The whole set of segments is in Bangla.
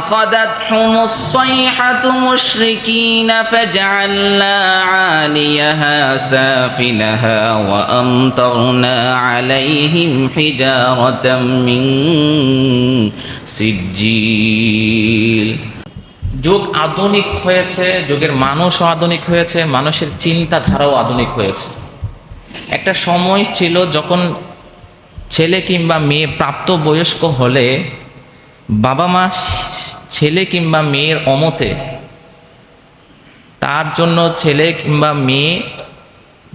فأخذتهم الصيحة مشركين فجعلنا عاليها سافلها وأمطرنا عليهم حجارة من سجيل। যুগ আধুনিক হয়েছে, যুগের মানুষও আধুনিক হয়েছে, মানুষের চিন্তাধারাও আধুনিক হয়েছে। একটা সময় ছিল যখন ছেলে কিংবা মেয়ে প্রাপ্তবয়স্ক হলে বাবা মা ছেলে কিংবা মেয়ের অমতে তার জন্য ছেলে কিংবা মেয়ে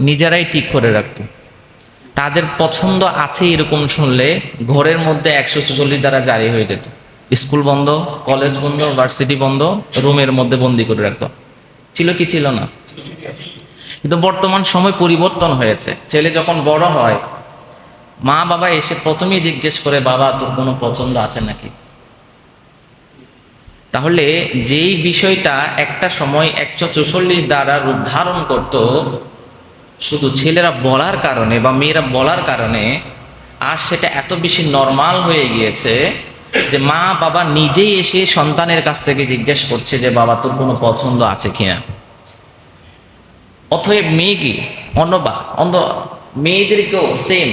নিজেরাই ঠিক করে রাখত। তাদের পছন্দ আছে এরকম শুনলে ঘরের মধ্যে 144 দ্বারা জারি হয়ে যেত। স্কুল বন্ধ, কলেজ বন্ধ, ভার্সিটি বন্ধ, রুমের মধ্যে বন্দি করে রাখত। ছিল কি ছিল না? কিন্তু বর্তমান সময় পরিবর্তন হয়েছে। ছেলে যখন বড় হয় মা বাবা এসে প্রথমেই জিজ্ঞেস করে, বাবা তোর কোনো পছন্দ আছে নাকি? তাহলে যেই বিষয়টা একটা সময় 144 দ্বারা রূপ ধারণ করত শুধু ছেলেরা বলার কারণে বা মেয়েরা বলার কারণে, আর সেটা এত বেশি নর্মাল হয়ে গিয়েছে যে মা বাবা নিজেই এসে সন্তানের কাছ থেকে জিজ্ঞেস করছে যে বাবা তোর কোনো পছন্দ আছে কিনা। অতএব মেয়ে কি অন্য মেয়েদেরকেও সেম,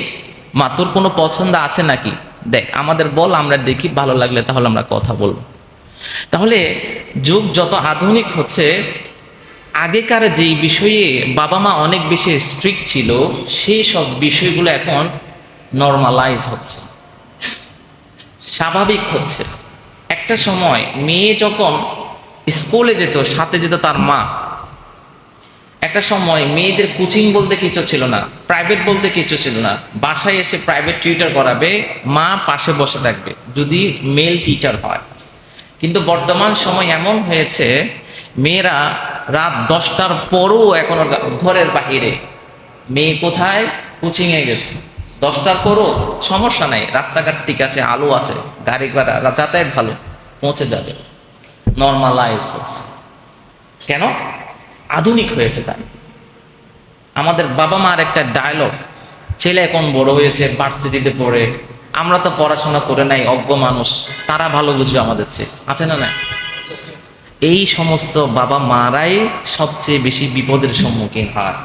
মা তোর কোনো পছন্দ আছে নাকি, দেখ আমাদের বল, আমরা দেখি, ভালো লাগলে তাহলে আমরা কথা বলবো। তাহলে যুগ যত আধুনিক হচ্ছে, আগেকার যেই বিষয়ে বাবা মা অনেক বেশি স্ট্রিক্ট ছিল সেই সব বিষয়গুলো এখন নর্মালাইজ হচ্ছে, স্বাভাবিক হচ্ছে। একটা সময় মেয়ে যখন স্কুলে যেত সাথে যেত তার মা। একটা সময় মেয়েদের কোচিং বলতে কিছু ছিল না, প্রাইভেট বলতে কিছু ছিল না। বাসায় এসে প্রাইভেট টিউটর করাবে, মা পাশে বসে থাকবে যদি মেল টিচার হয়। কিন্তু বর্তমান সময় এমন হয়েছে মেয়েরা রাত 10টার পরও এখনো ঘরের বাহিরে। মেয়ে কোথায়? কোচিংয়ে গেছে। 10টার পরও সমস্যা নাই, রাস্তাঘাট ঠিক আছে, আলো আছে, গাড়ি ঘোড়া যাতায়াত ভালো, পৌঁছে যাবে। নর্মালাইজ হচ্ছে কেন? আধুনিক হয়েছে তাই। আমাদের বাবা মার একটা ডায়লগ, ছেলে এখন বড় হয়েছে, ভার্সিটিতে পড়ে, আমরা তো পড়াশোনা করে নাই, অজ্ঞ মানুষ, তারা ভালো বুঝবে আমাদের চেয়ে, আছে না? না, এই সমস্ত বাবা মারাই সবচেয়ে বেশি বিপদের সম্মুখীন হয়।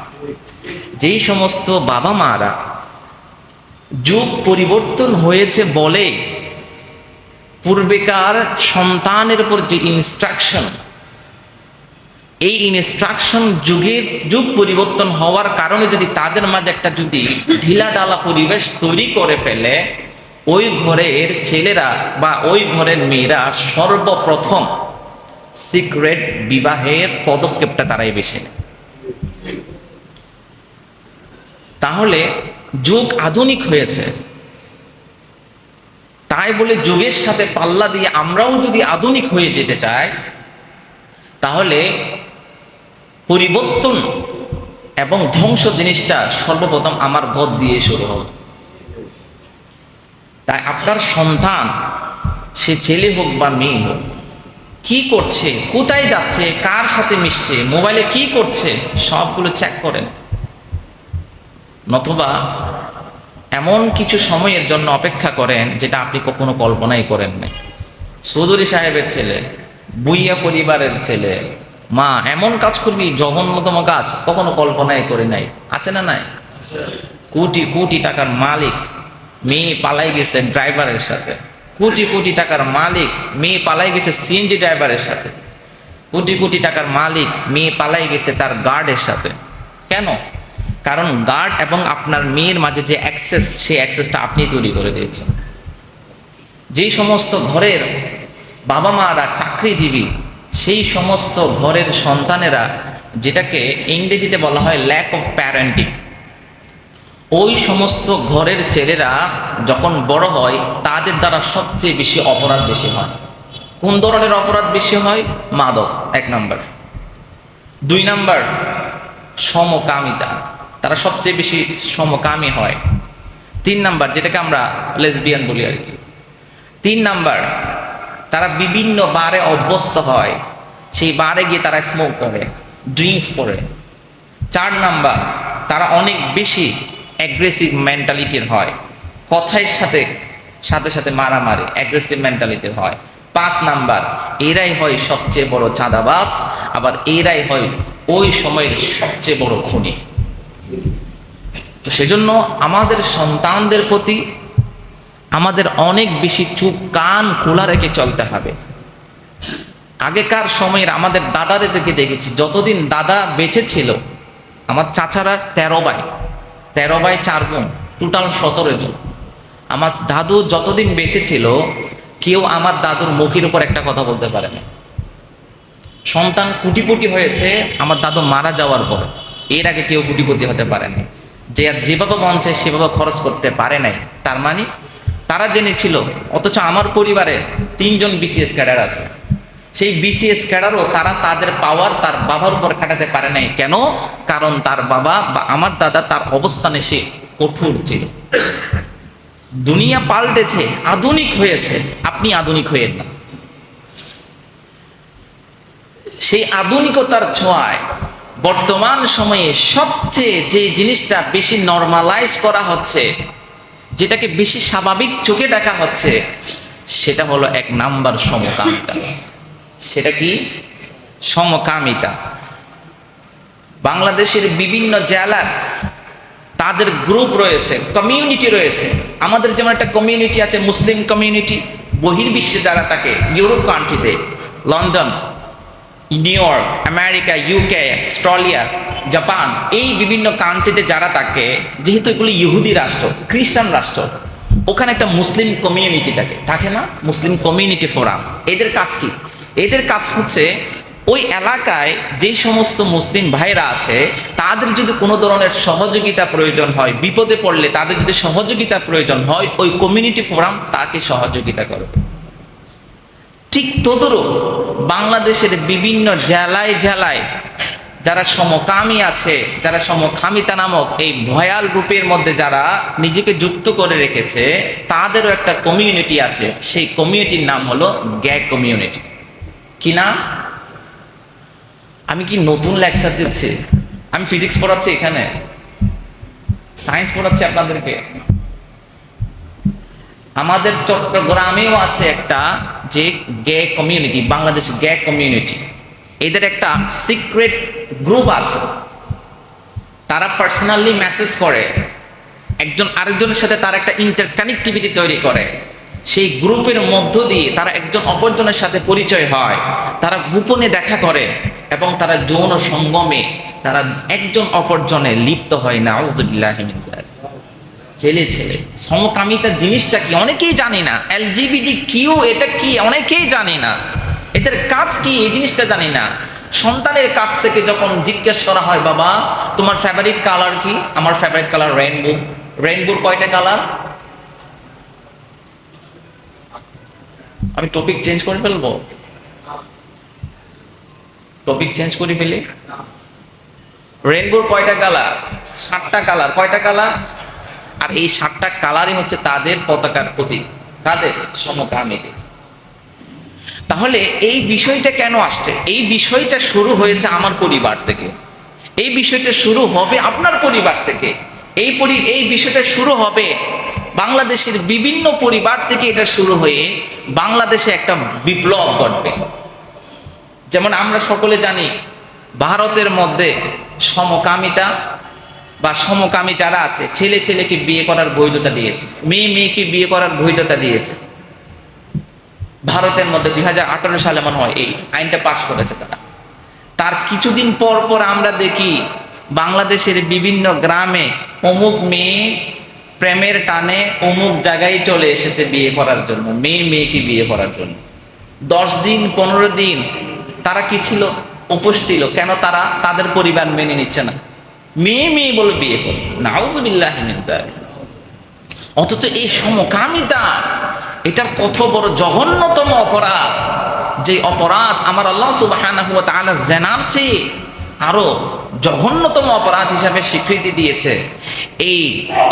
যেই সমস্ত বাবা মারা যুগ পরিবর্তন হয়েছে বলে পূর্বেকার সন্তানের উপর যে ইনস্ট্রাকশন, এই ইনস্ট্রাকশন যুগ পরিবর্তন হওয়ার কারণে যদি তাদের মাঝে একটা যদি ঢিলাঢালা পরিবেশ তৈরি করে ফেলে, ওই ঘরের ছেলেরা বা ওই ঘরের মেয়েরা সর্বপ্রথম সিক্রেট বিবাহের পদক্ষেপটা তারাই বেছে নেয়। তাহলে যুগ আধুনিক হয়েছে, তাই বলে যুগের সাথে পাল্লা দিয়ে আমরাও যদি আধুনিক হয়ে যেতে চাই, তাহলে পরিবর্তন এবং ধ্বংস জিনিসটা সর্বপ্রথম আমার ঘর দিয়ে শুরু হবে। তাই আপনার সন্তান, সে ছেলে হোক বা মেয়ে হোক, কি করছে, কোথায় যাচ্ছে, কার সাথে মিশছে, মোবাইলে কি করছে, সবগুলো চেক করেন। নতুবা এমন কিছু সময়ের জন্য অপেক্ষা করেন যেটা আপনি কখনো কল্পনাই করেন নাই। চৌধুরী সাহেবের ছেলে, বুইয়া পরিবারের ছেলে, মা এমন কাজ করবি, জঘন্যতম কাজ, কখনো কল্পনাই করে নাই, আছে না? নাই। কোটি কোটি টাকার মালিক মেয়ে পালাই গেছে ড্রাইভারের সাথে, কোটি কোটি টাকার মালিক মেয়ে পালাই গেছে সিএনজি ড্রাইভারের সাথে, কোটি কোটি টাকার মালিক মেয়ে পালাই গেছে তার গার্ডের সাথে। কেন? কারণ গার্ড এবং আপনার মেয়ের মাঝে যে অ্যাক্সেস, সেই অ্যাক্সেসটা আপনি তৈরি করে দিয়েছেন। যেই সমস্ত ঘরের বাবা মারা চাকরিজীবী, সেই সমস্ত ঘরের সন্তানেরা, যেটাকে ইংরেজিতে বলা হয় ল্যাক অফ প্যারেন্টিং, ওই সমস্ত ঘরের ছেলেরা যখন বড় হয় তাদের দ্বারা সবচেয়ে বেশি অপরাধ বেশি হয়। কোন ধরনের অপরাধ বেশি হয়? মাদক 1 নাম্বার, 2 নাম্বার সমকামিতা, তারা সবচেয়ে বেশি সমকামী হয়। 3 নাম্বার, যেটাকে আমরা লেসবিয়ান বলি আর কি। 3 নাম্বার, তারা বিভিন্ন বারে অভ্যস্ত হয়, সেই বারে গিয়ে তারা স্মোক করে, ড্রিঙ্কস করে। 4 নাম্বার, তারা অনেক বেশি অ্যাগ্রেসিভ মেন্টালিটির হয়, কথার সাথে সাথে মারামারি, অ্যাগ্রেসিভ মেন্টালিটির হয়। 5 নাম্বার, এরাই হয় সবচেয়ে বড় চাঁদাবাজ, আবার এরাই হয় ওই সময়ের সবচেয়ে বড় খুনি। তো সেজন্য আমাদের সন্তানদের প্রতি আমাদের অনেক বেশি চোখ কান খোলা রেখে চলতে হবে। আগেকার সময়ের আমাদের দাদারে থেকে দেখেছি, যতদিন দাদা বেঁচে ছিল, আমার চাচারা 13 ভাই 4 বোন, টোটাল 17 জন। আমার দাদু যতদিন বেঁচে ছিল, কেউ আমার দাদুর মুখের উপর একটা কথা বলতে পারে না। সন্তান কোটিপতি হয়েছে আমার দাদু মারা যাওয়ার পর, এর আগে কেউ কোটিপতি হতে পারে না। যেভাবে মন চায় সেভাবে খরচ করতে পারে নাই, তার মানে তারা জেনেছিল। অথচ আমার পরিবারে 3 জন বিসিএস ক্যাডার আছে, সেই বিসিএস ক্যাডারও তারা তাদের পাওয়ার তার বাবার উপর খাটাতে পারে নাই। কেন? কারণ তার বাবা বা আমার দাদা তার অবস্থানে সে কঠোর ছিল। দুনিয়া পাল্টেছে, আধুনিক হয়েছে, আপনি আধুনিক হয়েন না। সেই আধুনিকতার ছোঁয়ায় বর্তমান সময়ে সবচেয়ে যে জিনিসটা বেশি নরমালাইজ করা হচ্ছে, যেটাকে বেশি স্বাভাবিক চোখে দেখা হচ্ছে, সেটা হলো 1 নাম্বার সমকামিতা। সেটা কি? সমকামিতা। বাংলাদেশের বিভিন্ন জেলার তাদের গ্রুপ রয়েছে, কমিউনিটি রয়েছে। আমাদের যেমন একটা কমিউনিটি আছে মুসলিম কমিউনিটি, বহির্বিশ্বে যারা থাকে, ইউরোপ কান্ট্রিতে, London, new York, America, UK, Australia, Japan, এই বিভিন্ন কান্ট্রিতে যারা থাকে, যেহেতু এগুলো ইহুদি রাষ্ট্র, খ্রিস্টান রাষ্ট্র, ওখানে একটা মুসলিম কমিউনিটি থাকে না, মুসলিম কমিউনিটি ফোরাম। এদের কাজ কি? এদের কাজ হচ্ছে ওই এলাকায় যেই সমস্ত মুসলিম ভাইরা আছে, তাদের যদি কোনো ধরনের সহযোগিতা প্রয়োজন হয়, বিপদে পড়লে তাদের যদি সহযোগিতা প্রয়োজন হয়, ওই কমিউনিটি ফোরাম তাকে সহযোগিতা করবে। ঠিক তদরূপ বাংলাদেশের বিভিন্ন জেলায় জেলায় যারা সমকামী আছে, যারা সমকামিতা নামক এই ভয়াল গ্রুপের মধ্যে যারা নিজেকে যুক্ত করে রেখেছে, তাদেরও একটা কমিউনিটি আছে। সেই কমিউনিটির নাম হলো গ্যাগ কমিউনিটি। কি নাম? আমি কি নতুন লেকচার দিচ্ছি? আমি ফিজিক্স পড়াচ্ছি, এখানে সায়েন্স পড়াচ্ছি আপনাদেরকে। আমাদের চট্টগ্রামেও আছে একটা যে গে কমিউনিটি, বাংলাদেশ গে কমিউনিটি। এদের একটা সিক্রেট গ্রুপ আছে, তারা পার্সোনালি মেসেজ করে, একজন আরেকজনের সাথে তার একটা ইন্টারকানেক্টিভিটি তৈরি করে। সেই গ্রুপের মধ্য দিয়ে তারা একজন অপরজনের সাথে পরিচয় হয়, তারা গোপনে দেখা করে এবং তারা যৌন সঙ্গমে তারা একজন অপরজনে লিপ্ত হয়। নাউযুবিল্লাহি মিন যালিক। ছেলে সমকামিতা জিনিসটা কি অনেকেই জানি না। এলজিবিটি কিউ এটা কি অনেকেই জানি না। এদের কাজ কি এই জিনিসটা জানি না। সন্তানের কাছ থেকে যখন জিজ্ঞেস করা হয়, বাবা তোমার ফেভারিট কালার কি? আমার ফেভারিট কালার রেইনবো। রেইনবোর কয়টা কালার? আমি টপিক চেঞ্জ করে ফেলবো? টপিক চেঞ্জ করে ফেলি? রেইনবোর কয়টা কালার? 7টা কালার। কয়টা কালার? আর এই 7টা কালারই হচ্ছে তাদের পতাকার প্রতীক। তাদের সমকামীদের। তাহলে এই বিষয়টা কেন আসছে? এই বিষয়টা শুরু হয়েছে আমার পরিবার থেকে, এই বিষয়টা শুরু হবে আপনার পরিবার থেকে, এই বিষয়টা শুরু হবে বাংলাদেশের বিভিন্ন পরিবার থেকে। এটা শুরু হয়ে বাংলাদেশে একটা বিপ্লব ঘটবে। যেমন আমরা সকলে জানি, ভারতের মধ্যে সমকামিতা বা সমকামী যারা আছে, ছেলে ছেলেকে বিয়ে করার বৈধতা দিয়েছে, মেয়ে মেয়েকে বিয়ে করার বৈধতা দিয়েছে। ভারতের মধ্যে 2018 সালে মনে হয় এই আইনটা পাশ করেছে তারা। তার কিছুদিন পর পর আমরা দেখি বাংলাদেশের বিভিন্ন গ্রামে অমুক মেয়ে প্রেমের টানে অমুক জায়গায় চলে এসেছে বিয়ে করার জন্য, মেয়ে মেয়েকে বিয়ে করার জন্য। 10 দিন 15 দিন তারা কি ছিল? উপোস ছিল। কেন? তারা তাদের পরিবার মেনে নিচ্ছে না, মেয়ে মেয়ে বলে বিয়ে করে। নাউযুবিল্লাহি মিন যালিক। অথচ এই সমকামিতা এটার কত বড় জঘন্যতম অপরাধ, যে অপরাধ আমার আল্লাহ সুবহানাহু ওয়া তাআলা জিনার চেয়ে আরো জঘন্যতম অপরাধ হিসাবে স্বীকৃতি দিয়েছে। এই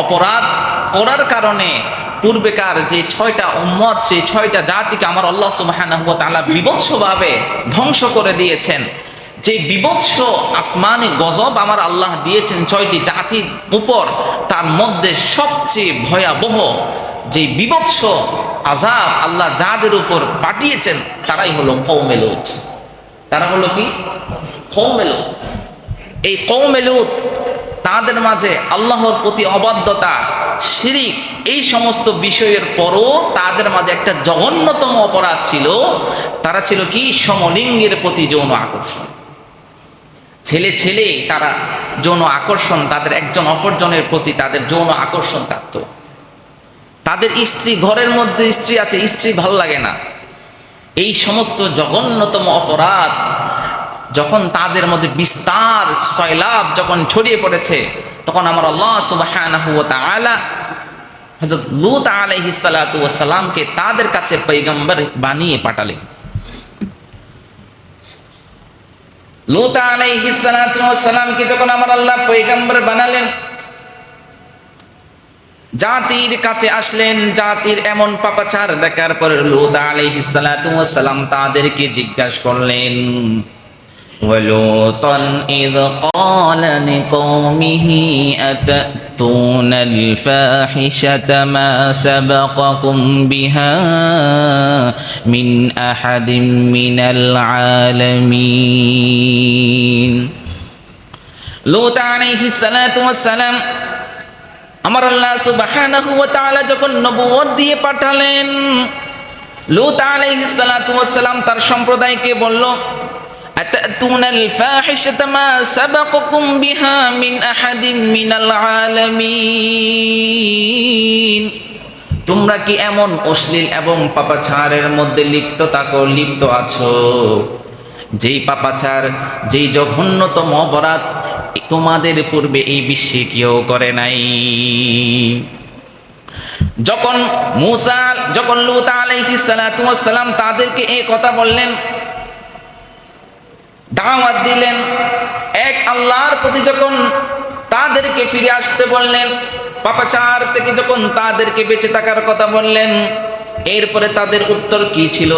অপরাধ করার কারণে পূর্বেকার যে 6টা উম্মত, সেই 6টা জাতিকে আমার আল্লাহ সুবহানাহু ওয়া তাআলা বিভৎসভাবে ধ্বংস করে দিয়েছেন। যে বিভৎস আসমানি গজব আমার আল্লাহ দিয়েছেন 6টি জাতির উপর, তার মধ্যে সবচেয়ে ভয়াবহ যে বিভৎস আযাব আল্লাহ যাদের উপর পাঠিয়েছেন তারাই হলো কওমে লূত। তারা হলো কি? কওমে লূত। এই কওমে লূত, তাদের মাঝে আল্লাহর প্রতি অবাধ্যতা, শিরিক, এই সমস্ত বিষয়ের পরও তাদের মাঝে একটা জঘন্যতম অপরাধ ছিল। তারা ছিল কি? সমলিঙ্গের প্রতি যৌন আকর্ষণ। ছেলে ছেলে তারা যৌন আকর্ষণ, তাদের একজন অপরজনের প্রতি তাদের যৌন আকর্ষণ থাকতো। তাদের স্ত্রী, ঘরের মধ্যে স্ত্রী আছে, স্ত্রী ভালো লাগে না। এই সমস্ত জঘন্যতম অপরাধ যখন তাদের মধ্যে বিস্তার সয়লাব যখন ছড়িয়ে পড়েছে, তখন আমার আল্লাহ সুবহানাহু ওয়া তাআলা হযরত লূত আলাইহিস সালাতু ওয়াস সালামকে তাদের কাছে পয়গম্বর বানিয়ে পাঠালেন। লূত আলাইহিস সালাতু ওয়াস সালামকে যখন আমার আল্লাহ পয়গম্বর বানালেন, জাতির কাছে আসলেন। জাতির এমন পাপাচার দেখার পর লূত আলাইহিস সালাতু ওয়াস সালাম তাদেরকে জিজ্ঞাসা করলেন, وَلُوطًا إِذْ قَالَ لِقَوْمِهِ أَتَأْتُونَ الْفَاحِشَةَ مَا سَبَقَكُمْ بِهَا مِنْ أَحَدٍ مِنَ الْعَالَمِينَ। লূত আলাইহিস সালাতু ওয়াস সালাম আমার আল্লাহ সুবহানাহু ওয়া তাআলা যখন নবুয়ত দিয়ে পাঠালেন, লূত আলাইহিস সালাতু ওয়াস সালাম তার সম্প্রদায়কে বলল, আতাতুনাল ফাহিশাতা মা সাবাকাকুম বিহা মিন আহাদিম মিনাল আলামিন। তোমরা কি এমন অশ্লীল এবং পাপাচারের মধ্যে লিপ্ত আছো, যেই পাপাচার, যেই জঘন্যতম অপরাধ তোমাদের পূর্বে এই বিশ্বে কেউ করে নাই। যখন লূত আলাইহিস সালাতু ওয়াস সালাম তাদেরকে এই কথা বললেন, দাওয়াত দিলেন, এক আল্লাহর প্রতি যখন তাদেরকে ফিরে আসতে বললেন, পাপাচার থেকে যখন তাদেরকে বেঁচে থাকার কথা বললেন, এরপরে তাদের উত্তর কি ছিল?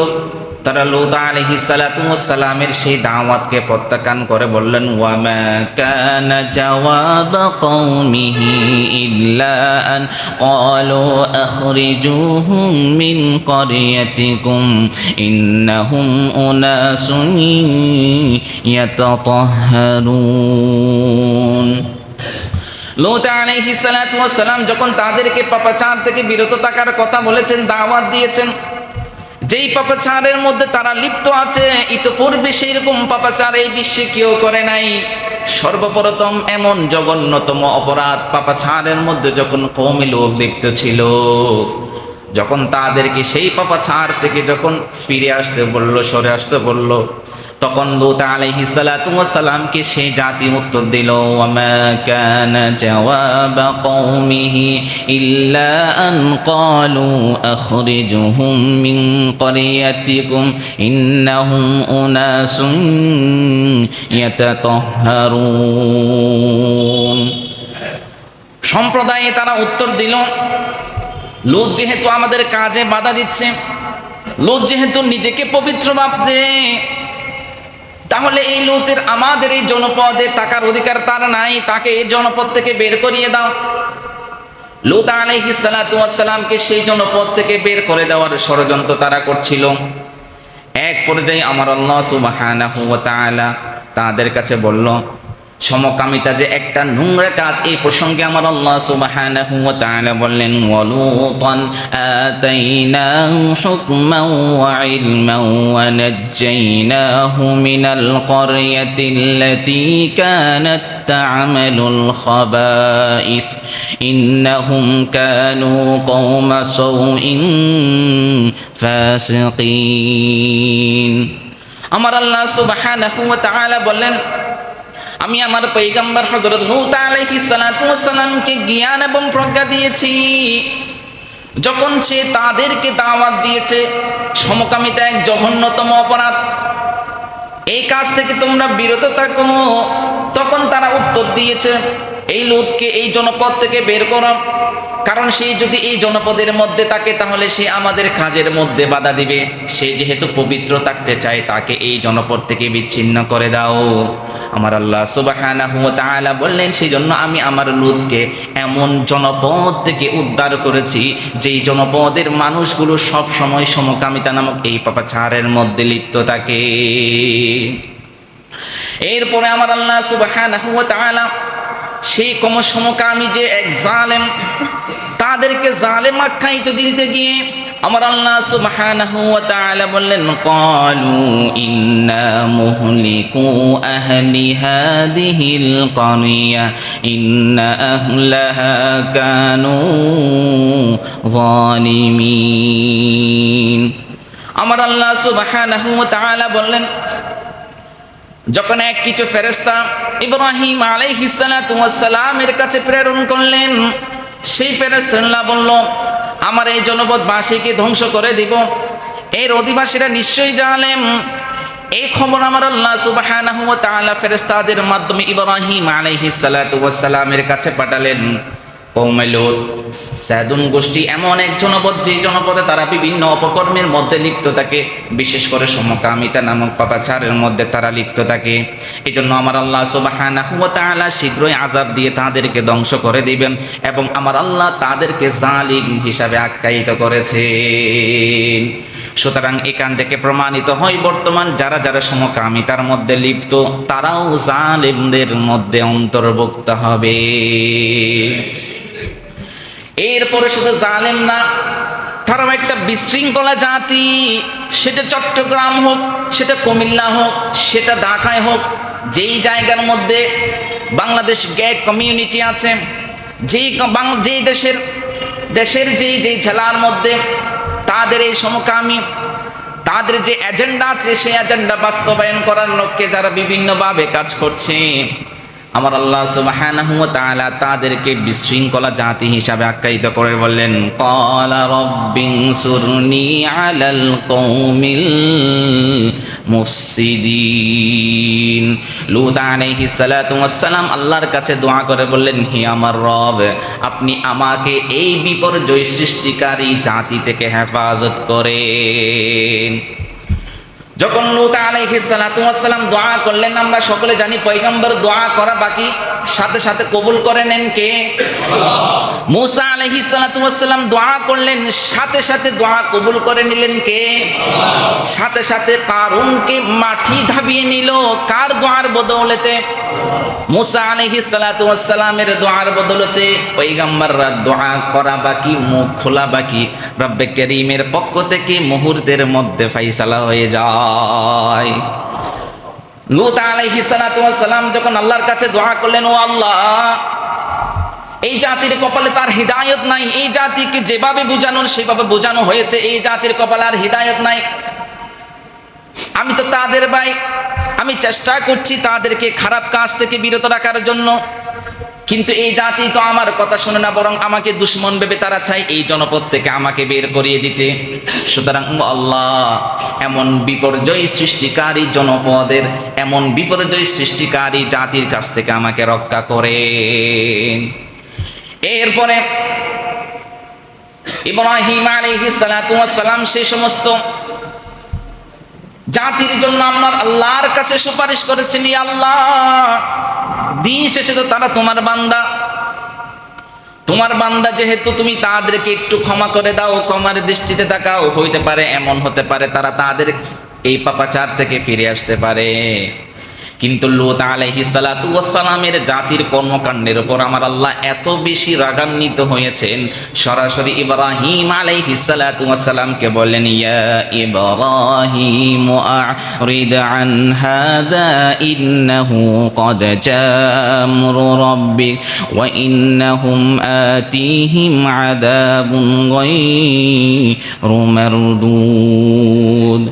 তারা লূত আলাইহিস সালাতু ওয়াস সালামের সেই দাওয়াতকে প্রত্যাখ্যান করে বললেন, ওয়া মা কানা জাওয়াব কওমিহি ইল্লা আন ক্বালু আখরিজুহুম মিন ক্বরিয়াতিকুম ইন্নাহুম উনাসুন ইয়াতাতাহহারুন। লূত আলাইহিস সালাতু ওয়াস সালাম যখন তাদেরকে পাপাচার থেকে বিরত থাকার কথা বলেছেন, দাওয়াত দিয়েছেন, যেই পাপাচারের মধ্যে তারা লিপ্ত আছে, ইতোপূর্বে সেই রকম পাপাচার এই বিশ্বে কেউ করে নাই। সর্বপ্রথম এমন জঘন্যতম অপরাধ পাপাচারের মধ্যে যখন কওমে লূত লিপ্ত ছিল, যখন তাদেরকে সেই পাপাচার থেকে যখন ফিরে আসতে বলল, সরে আসতে বলল, তখন লূত আলাইহিস সালাতু ওয়াস সালামকে সেই জাতি উত্তর দিল, ওয়া মা কানা জাওয়াব কওমিহি ইল্লা আন ক্বালু আখরিজুহুম মিন ক্বরিয়াতিকুম ইন্নাহুম উনাসুন ইয়াতাতাহহারুন। সম্প্রদায়ে তারা উত্তর দিল, লূত যেহেতু আমাদের কাজে বাধা দিচ্ছে, লূত যেহেতু নিজেকে পবিত্র ভাবছে, তাহলে এই লূতের আমাদের এই জনপদে থাকার অধিকার তার নাই, তাকে এই জনপদ থেকে বের করিয়ে দাও। লূত আলাইহিস সালাতু ওয়াস সালামকে সেই জনপদ থেকে বের করে দেওয়ার ষড়যন্ত্র তারা করছিল। এক পর্যায়ে আমার আল্লাহ সুবহানাহু ওয়া তাআলা তাদের কাছে বলল, সমকামিতা যে একটা নোংরা কাজ, এই প্রসঙ্গে আমার আল্লাহ সুবহানাহু ওয়া তাআলা বললেন, ওয়ালুতান আতাইনাহু হুকমান ওয়া ইলমান ওয়া নাজ্জাইনাহু মিনাল ক্বরিয়াতিল্লাতী কানাত তা'মালুল খাবাইস ইন্নাহুম কানু কওমা সাউইন ফাসিকিন। আমার আল্লাহ সুবহানাহু ওয়া তাআলা বললেন, আমি আমার পয়গম্বর হযরত লূত আলাইহিস সালাতু ওয়াস সালামকে জ্ঞান এবং প্রজ্ঞা দিয়েছি। যখন সে তাদেরকে দাওয়াত দিয়েছে, সমকামিতা এক জঘন্যতম অপরাধ, এই কাজ থেকে তোমরা বিরত থাকো, তখন তারা উত্তর দিয়েছে, এই লূতকে এই জনপদ থেকে বের করো, কারণ সে যদি এই জনপদের মধ্যে থাকে তাহলে সে আমাদের কাজের মধ্যে বাধা দিবে। সে যেহেতু পবিত্র থাকতে চায়, তাকে এই জনপদ থেকে বিচ্ছিন্ন করে দাও। আমার আল্লাহ সুবহানাহু ওয়া তাআলা বললেন, সেই জন্য আমি আমার লূতকে এমন জনপদ থেকে উদ্ধার করেছি যেই জনপদের মানুষগুলো সব সময় সমকামিতা নামক এই পাপাচারের মধ্যে লিপ্ত থাকে। এরপরে আমার আল্লাহ সুবহানাহু ওয়া তাআলা সেই সমকামী যে এক জালেম, তাদেরকে জালেম আখ্যায়িত দিতে গিয়ে আমার আল্লাহ সুবহানাহু ওয়া তাআলা বললেন, ক্বালু ইন্না মুহলিকু আহলি হাযিহিল ক্বরিয়া ইন্না আহলাহা কানু যালিমিন। আমার আল্লাহ সুবহানাহু ওয়া তাআলা বললেন, যখন এক কিছু ফেরেশতা ইব্রাহিম আলাইহিস সালাতু ওয়াস সালামের কাছে প্রেরণ করলেন, সেই ফেরেশতারা বলল, আমার এই জনপদবাসীকে ধ্বংস করে দিব, এর অধিবাসীরা নিশ্চয়ই জালেম। এই খবর আমার আল্লাহ সুবহানাহু ওয়া তাআলা ফেরেশতাদের মাধ্যমে ইব্রাহিম আলাইহিস সালাতু ওয়াস সালামের কাছে পাঠালেন। কওমে লূত, সাদুম গোষ্ঠী এমন এক জনপদ, যে জনপদে তারা বিভিন্ন অপকর্মের মধ্যে লিপ্ত থাকে, বিশেষ করে সমকামিতা নামক পাপাচারের মধ্যে তারা লিপ্ত থাকে। এই জন্য আমার আল্লাহ সুবহানাহু ওয়া তাআলা শীঘ্রই আযাব দিয়ে তাদেরকে ধ্বংস করে দিবেন, এবং আমার আল্লাহ তাদেরকে জালিম হিসাবে আখ্যায়িত করেছেন। সুতরাং এখান থেকে প্রমাণিত হয়, বর্তমান যারা যারা সমকামিতার মধ্যে লিপ্ত, তারাও জালিমদের মধ্যে অন্তর্ভুক্ত হবে। এরপরে শুধু জালেম না, তারাও একটা বিশৃঙ্খলা জাতি। সেটা চট্টগ্রাম হোক, সেটা কুমিল্লা হোক, সেটা ঢাকায় হোক, যেই জায়গার মধ্যে বাংলাদেশ গে কমিউনিটি আছে, যেই দেশের যেই জেলার মধ্যে তাদের এই সমকামী, তাদের যে এজেন্ডা আছে, সেই এজেন্ডা বাস্তবায়ন করার লক্ষ্যে যারা বিভিন্নভাবে কাজ করছে, আমার আল্লাহ সুবহানাহু ওয়া তাআলা তাদেরকে বিশৃঙ্খলা জাতি হিসাবে আখ্যায়িত করে বললেন, ক্বালা রাব্বিনসুরনি আলাল কওমিল মুফসিদিন। লূত আলাইহিস সালাতু ওয়াস সালাম আল্লাহর কাছে দোয়া করে বললেন, হে আমার রব, আপনি আমাকে এই বিপর্যয় সৃষ্টিকারী জাতি থেকে হেফাজত করেন। যখন লূত আলাইহিস সালাতু ওয়াস সালাম দোয়া করলেন, আমরা সকলে জানি পয়গম্বর দোয়া করা বাকি, সাথে সাথে কবুল করে নেন কে? আল্লাহ। মূসা আলাইহিস সালাতু ওয়াস সালাম দোয়া করলেন, সাথে সাথে দোয়া কবুল করে নিলেন কে? আল্লাহ। সাথে সাথে কারুনকে মাটি ধাবিয়ে নিল, কার দোয়ার বদৌলতে? মূসা আলাইহিস সালাতু ওয়াস সালামের দোয়ার বদৌলতে। পয়গম্বররা দোয়া করা বাকি, মুখ খোলা বাকি, রব্বে কারীমের পক্ষ থেকে মুহূর্তের মধ্যে ফয়সালা হয়ে যায়। লূত আলাইহিস সালাতু ওয়াস সালাম যখন আল্লাহর কাছে দোয়া করলেন, ও আল্লাহ, এই জাতির কপালে তার হিদায়াত নাই, এই জাতিকে যেভাবে বুঝানোর সেভাবে বোঝানো হয়েছে, এই জাতির কপালে আর হিদায়াত নাই। আমি তো তাদের ভাই, আমি চেষ্টা করছি তাদেরকে খারাপ কাজ থেকে বিরত রাখার জন্য, কিন্তু এই জাতি তো আমার কথা শুনে না, বরং আমাকে দুশমন ভেবে তারা চায় এই জনপদ থেকে আমাকে বের করিয়ে দিতে। সুতরাং আল্লাহ, এমন বিপর্যয় সৃষ্টিকারী জনপদের, এমন বিপর্যয় সৃষ্টিকারী জাতির কাছ থেকে আমাকে রক্ষা করেন। এরপরে ইব্রাহিম আলাইহিস সালাতু ওয়াস সালাম সেই সমস্ত জাতির জন্য আমার আল্লাহর কাছে সুপারিশ করেছেন, ইয়া আল্লাহ, দিন শেষে তো তারা তোমার বান্দা, তোমার বান্দা যেহেতু, তুমি তাদেরকে একটু ক্ষমা করে দাও, ক্ষমার দৃষ্টিতে তাকাও। হইতে পারে, এমন হতে পারে তারা তাদের এই পাপাচার থেকে ফিরে আসতে পারে। কিন্তু লূত আলাইহিস সালাতু ওয়াস সালামের জাতির কর্মকাণ্ডের উপর আমার আল্লাহ এত বেশি রাগান্বিত হয়েছেন, সরাসরি ইব্রাহিম আলাইহিস সালাতু ওয়াস সালামকে বললেন, ইয়া ইব্রাহিম আ'রিদ আন হাযা ইন্নাহু ক্বাদ জাআ আমরু রাব্বিক ওয়া ইন্নাহুম আতিহিম আযাবুন গায়রু মারদুদ।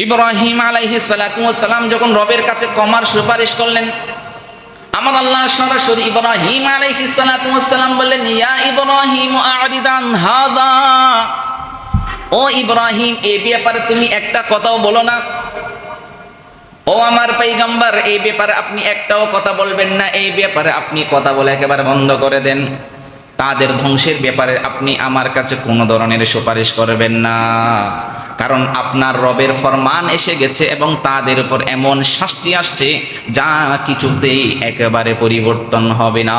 ইব্রাহিম আলাইহিস সালাতু ওয়াস সালাম যখন রবের কাছে ক্ষমার সুপারিশ করলেন, আমার আল্লাহ সরাসরি ইব্রাহিম আলাইহিস সালাতু ওয়াস সালাম বললেন, ইয়া ইব্রাহিম আ'রিদ আন হাযা, ও ইব্রাহিম, এই ব্যাপারে তুমি একটা কথাও বলো না। ও ও আমার পয়গম্বর, এই ব্যাপারে আপনি একটাও কথা বলবেন না, এই ব্যাপারে আপনি কথা বলে একেবারে বন্ধ করে দেন। তাদের ধ্বংসের ব্যাপারে আপনি আমার কাছে কোনো ধরনের সুপারিশ করবেন না, কারণ আপনার রবের ফরমান এসে গেছে এবং তাদের উপর এমন শাস্তি আসছে যা কিছুতেই একেবারে পরিবর্তন হবে না।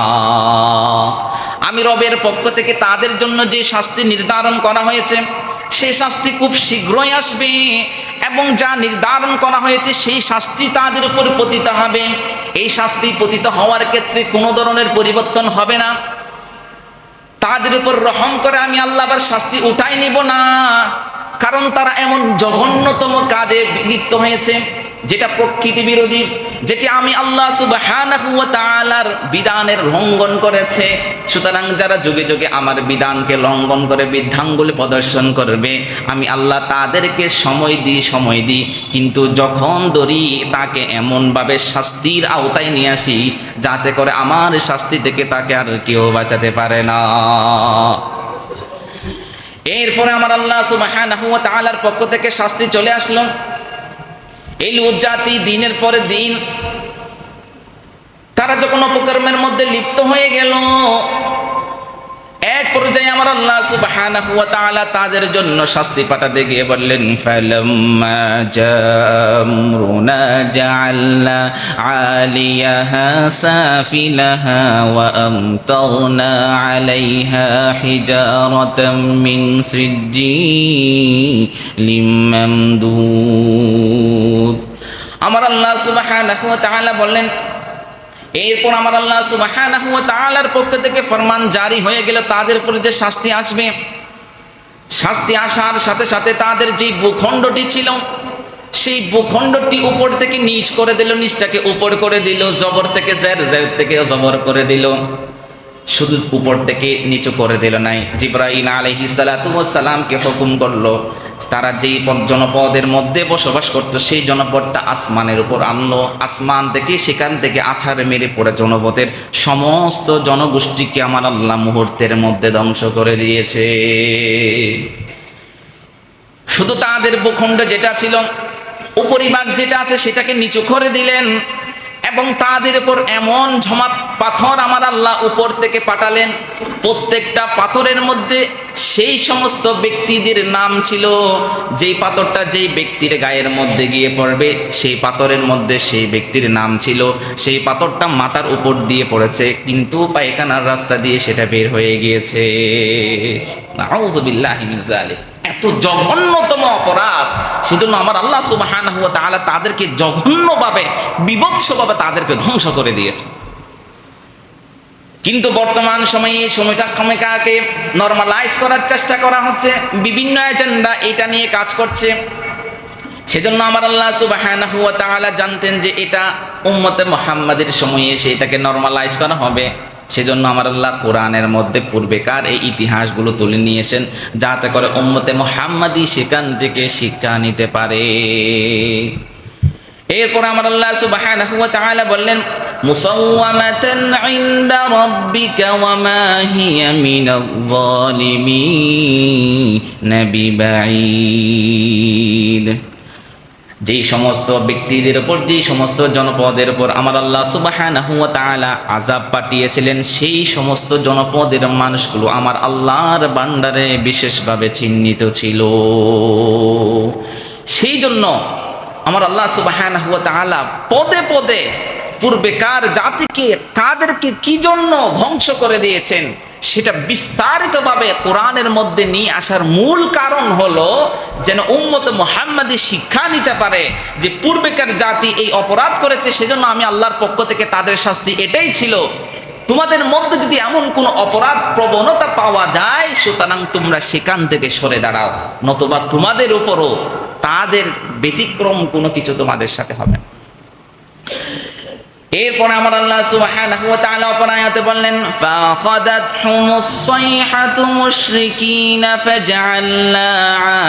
আমি রবের পক্ষ থেকে তাদের জন্য যে শাস্তি নির্ধারণ করা হয়েছে সেই শাস্তি খুব শীঘ্রই আসবে, এবং যা নির্ধারণ করা হয়েছে সেই শাস্তি তাদের উপর পতিত হবে। এই শাস্তি পতিত হওয়ার ক্ষেত্রে কোনো ধরনের পরিবর্তন হবে না। তাদের উপর রহম করে আমি আল্লাহ আবার শাস্তি উঠাই নিব না, কারণ তারা এমন জঘন্যতম কাজে লিপ্ত হয়েছে যেটা প্রকৃতি বিরোধী, যেটি আমি আল্লাহ সুবহানাহু ওয়া তাআলার বিধানের লঙ্ঘন করেছে। সুতরাং যারা যুগে যুগে আমার বিধানকে লঙ্ঘন করে বৃদ্ধাঙ্গুলি প্রদর্শন করবে, আমি আল্লাহ তাদেরকে সময় দিই, কিন্তু যখন ধরি তাকে এমনভাবে শাস্তির আওতায় নিয়ে আসি যাতে করে আমার শাস্তি থেকে তাকে আর কেউ বাঁচাতে পারে না। এরপরে আমার আল্লাহ সুবহানাহু ওয়া তাআলার পক্ষ থেকে শাস্তি চলে আসলো। এই লূত জাতি দিনের পরে দিন তারা যখন অপকর্মের মধ্যে লিপ্ত হয়ে গেল, এক পর্যায়ে আমার আল্লাহ সুবহানাহু ওয়া তাআলা তাদের জন্য শাস্তি পাঠাতে গিয়ে বললেন, ফালাম্মা জামরুনা জাআলনা আলিয়াহা সাফিলাহা ওয়া আমতারনা আলাইহা হিজারাতাম মিন সিজ্জিলিম মামদুদ। আমার আল্লাহ সুবহানাহু ওয়া তাআলা বললেন, এরপর আমার আল্লাহ সুবহানাহু ওয়া তাআলার পক্ষ থেকে ফরমান জারি হয়ে গেল তাদের উপর যে শাস্তি আসবে। শাস্তি আসার সাথে সাথে তাদের যে ভূখণ্ডটি ছিল সেই ভূখণ্ডটি উপর থেকে নিচ করে দিল, নিচটাকে উপর করে দিল, জবর থেকে জের, জের থেকে জবর করে দিল। শুধু উপর থেকে নিচু করে দিল নাই, জিবরাইল আলাইহিস সালাতু ওয়াস সালামকে হুকুম করলো তারা যেই জনপদের মধ্যে বসবাস করতো সেই জনপদটা আসমানের উপর আনলো। আসমান থেকে সেখান থেকে আছাড় মেরে পড়ে জনপদের সমস্ত জনগোষ্ঠীকে আমার আল্লাহ মুহূর্তের মধ্যে ধ্বংস করে দিয়েছে। শুধু তাদের ভূখণ্ড যেটা ছিল, উপরিভাগ যেটা আছে সেটাকে নিচু করে দিলেন, এবং তাদের উপর এমন ঝমা পাথর আমার আল্লাহ উপর থেকে পাঠালেন, প্রত্যেকটা পাথরের মধ্যে সেই সমস্ত ব্যক্তিদের নাম ছিল। যেই পাথরটা যেই ব্যক্তির গায়ের মধ্যে গিয়ে পড়বে সেই পাথরের মধ্যে সেই ব্যক্তির নাম ছিল। সেই পাথরটা মাথার উপর দিয়ে পড়েছে, কিন্তু পায়খানার রাস্তা দিয়ে সেটা বের হয়ে গিয়েছে। আউযু বিল্লাহি মিন যালিক। এত জঘন্যতম অপরাধ, সেজন্য আমার আল্লাহ সুবহানাহু ওয়া তাআলা তাদেরকে জঘন্যভাবে, বিভৎসভাবে তাদেরকে ধ্বংস করে দিয়েছে। কিন্তু বর্তমান সময়ে এই সময়টাকে নরমালাইজ করার চেষ্টা করা হচ্ছে, বিভিন্ন এজেন্ডা এটা নিয়ে কাজ করছে। সেজন্য আমার আল্লাহ সুবহানাহু ওয়া তাআলা জানতেন যে এটা উম্মতে মুহাম্মাদের সময়ে এসে এটাকে নরমালাইজ করা হবে। সেজন্য আমার আল্লাহ কোরআনের মধ্যে পূর্বেকার এই ইতিহাসগুলো তুলে নিয়েছেন, যাতে করে উম্মতে মুহাম্মাদি সেখান থেকে শিক্ষা নিতে পারে। এরপর আমার আল্লাহ সুবহানাহু ওয়া তাআলা বললেন, মুসাওয়ামাতান ইনদা রাব্বিকা ওয়া মা হিয়া মিনাল যালিমিন বিবাঈদ। যেই সমস্ত ব্যক্তিদের উপর, যেই সমস্ত জনপদের উপর আমার আল্লাহ সুবহানাহু ওয়া তাআলা আযাব পাঠিয়েছিলেন, সেই সমস্ত জনপদের মানুষগুলো আমার আল্লাহর বান্দারে বিশেষভাবে চিহ্নিত ছিল। সেই জন্য আমার আল্লাহ সুবহানাহু ওয়া তাআলা পদে পদে পূর্বেকার জাতিকে কাদেরকে কি জন্য ধ্বংস করে দিয়েছেন সেটা বিস্তারিতভাবে কোরআনের মধ্যে নিয়ে আসার মূল কারণ হলো যেন উম্মতে মুহাম্মাদি শিক্ষা নিতে পারে যে পূর্বেকার জাতি এই অপরাধ করেছে, সেজন্য আমি আল্লাহর পক্ষ থেকে তাদের শাস্তি এটাই ছিল। তোমাদের মধ্যে যদি এমন কোনো অপরাধ প্রবণতা পাওয়া যায়, সুতরাং তোমরা সেখান থেকে সরে দাঁড়াও, নতুবা তোমাদের উপরও তাদের ব্যতিক্রম কোনো কিছু তোমাদের সাথে হবে। এরপর আমার আল্লাহ সুবহানাহু ওয়া তাআলা অপর আয়াতে বললেন, ফাখাদাতহুমুস সাইহাতু মুশরিকিনা ফাজআলনা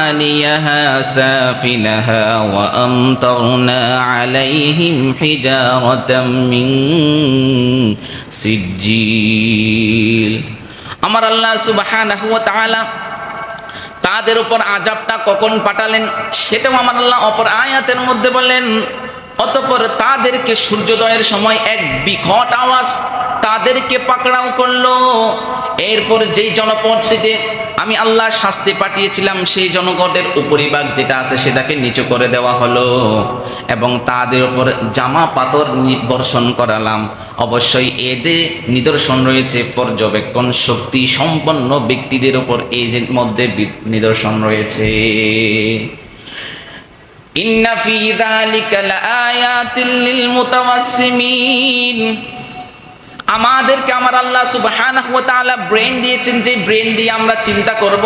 আলিয়াহা সাফিলাহা ওয়া আমতারনা আলাইহিম হিজারাতাম মিন সিজ্জিল। আমার আল্লাহ সুবহানাহু ওয়া তাআলা তাদের উপর আযাবটা কখন পাঠালেন সেটাও আমার আল্লাহ অপর আয়াতের মধ্যে বলেন, অতঃপর তাদেরকে সূর্যোদয়ের সময় এক বিকট আওয়াজ তাদেরকে পাকড়াও করলো। এরপর যেই জনপদটিতে আমি আল্লাহ শাস্তি পাঠিয়েছিলাম সেই জনগণের উপরিভাগ যেটা আছে সেটাকে নিচু করে দেওয়া হলো এবং তাদের উপর জামা পাথর বর্ষণ করালাম। অবশ্যই এদের নিদর্শন রয়েছে পর্যবেক্ষণ শক্তি সম্পন্ন ব্যক্তিদের উপর এই যে মধ্যে নিদর্শন রয়েছে। ইন্না ফি যালিকা লাআয়াতিল লিল মুতাওয়াসসিমিন। আমাদেরকে আমার আল্লাহ সুবহানাহু ওয়া তাআলা ব্রেন দিয়েছেন, যে ব্রেন দিয়ে আমরা চিন্তা করব,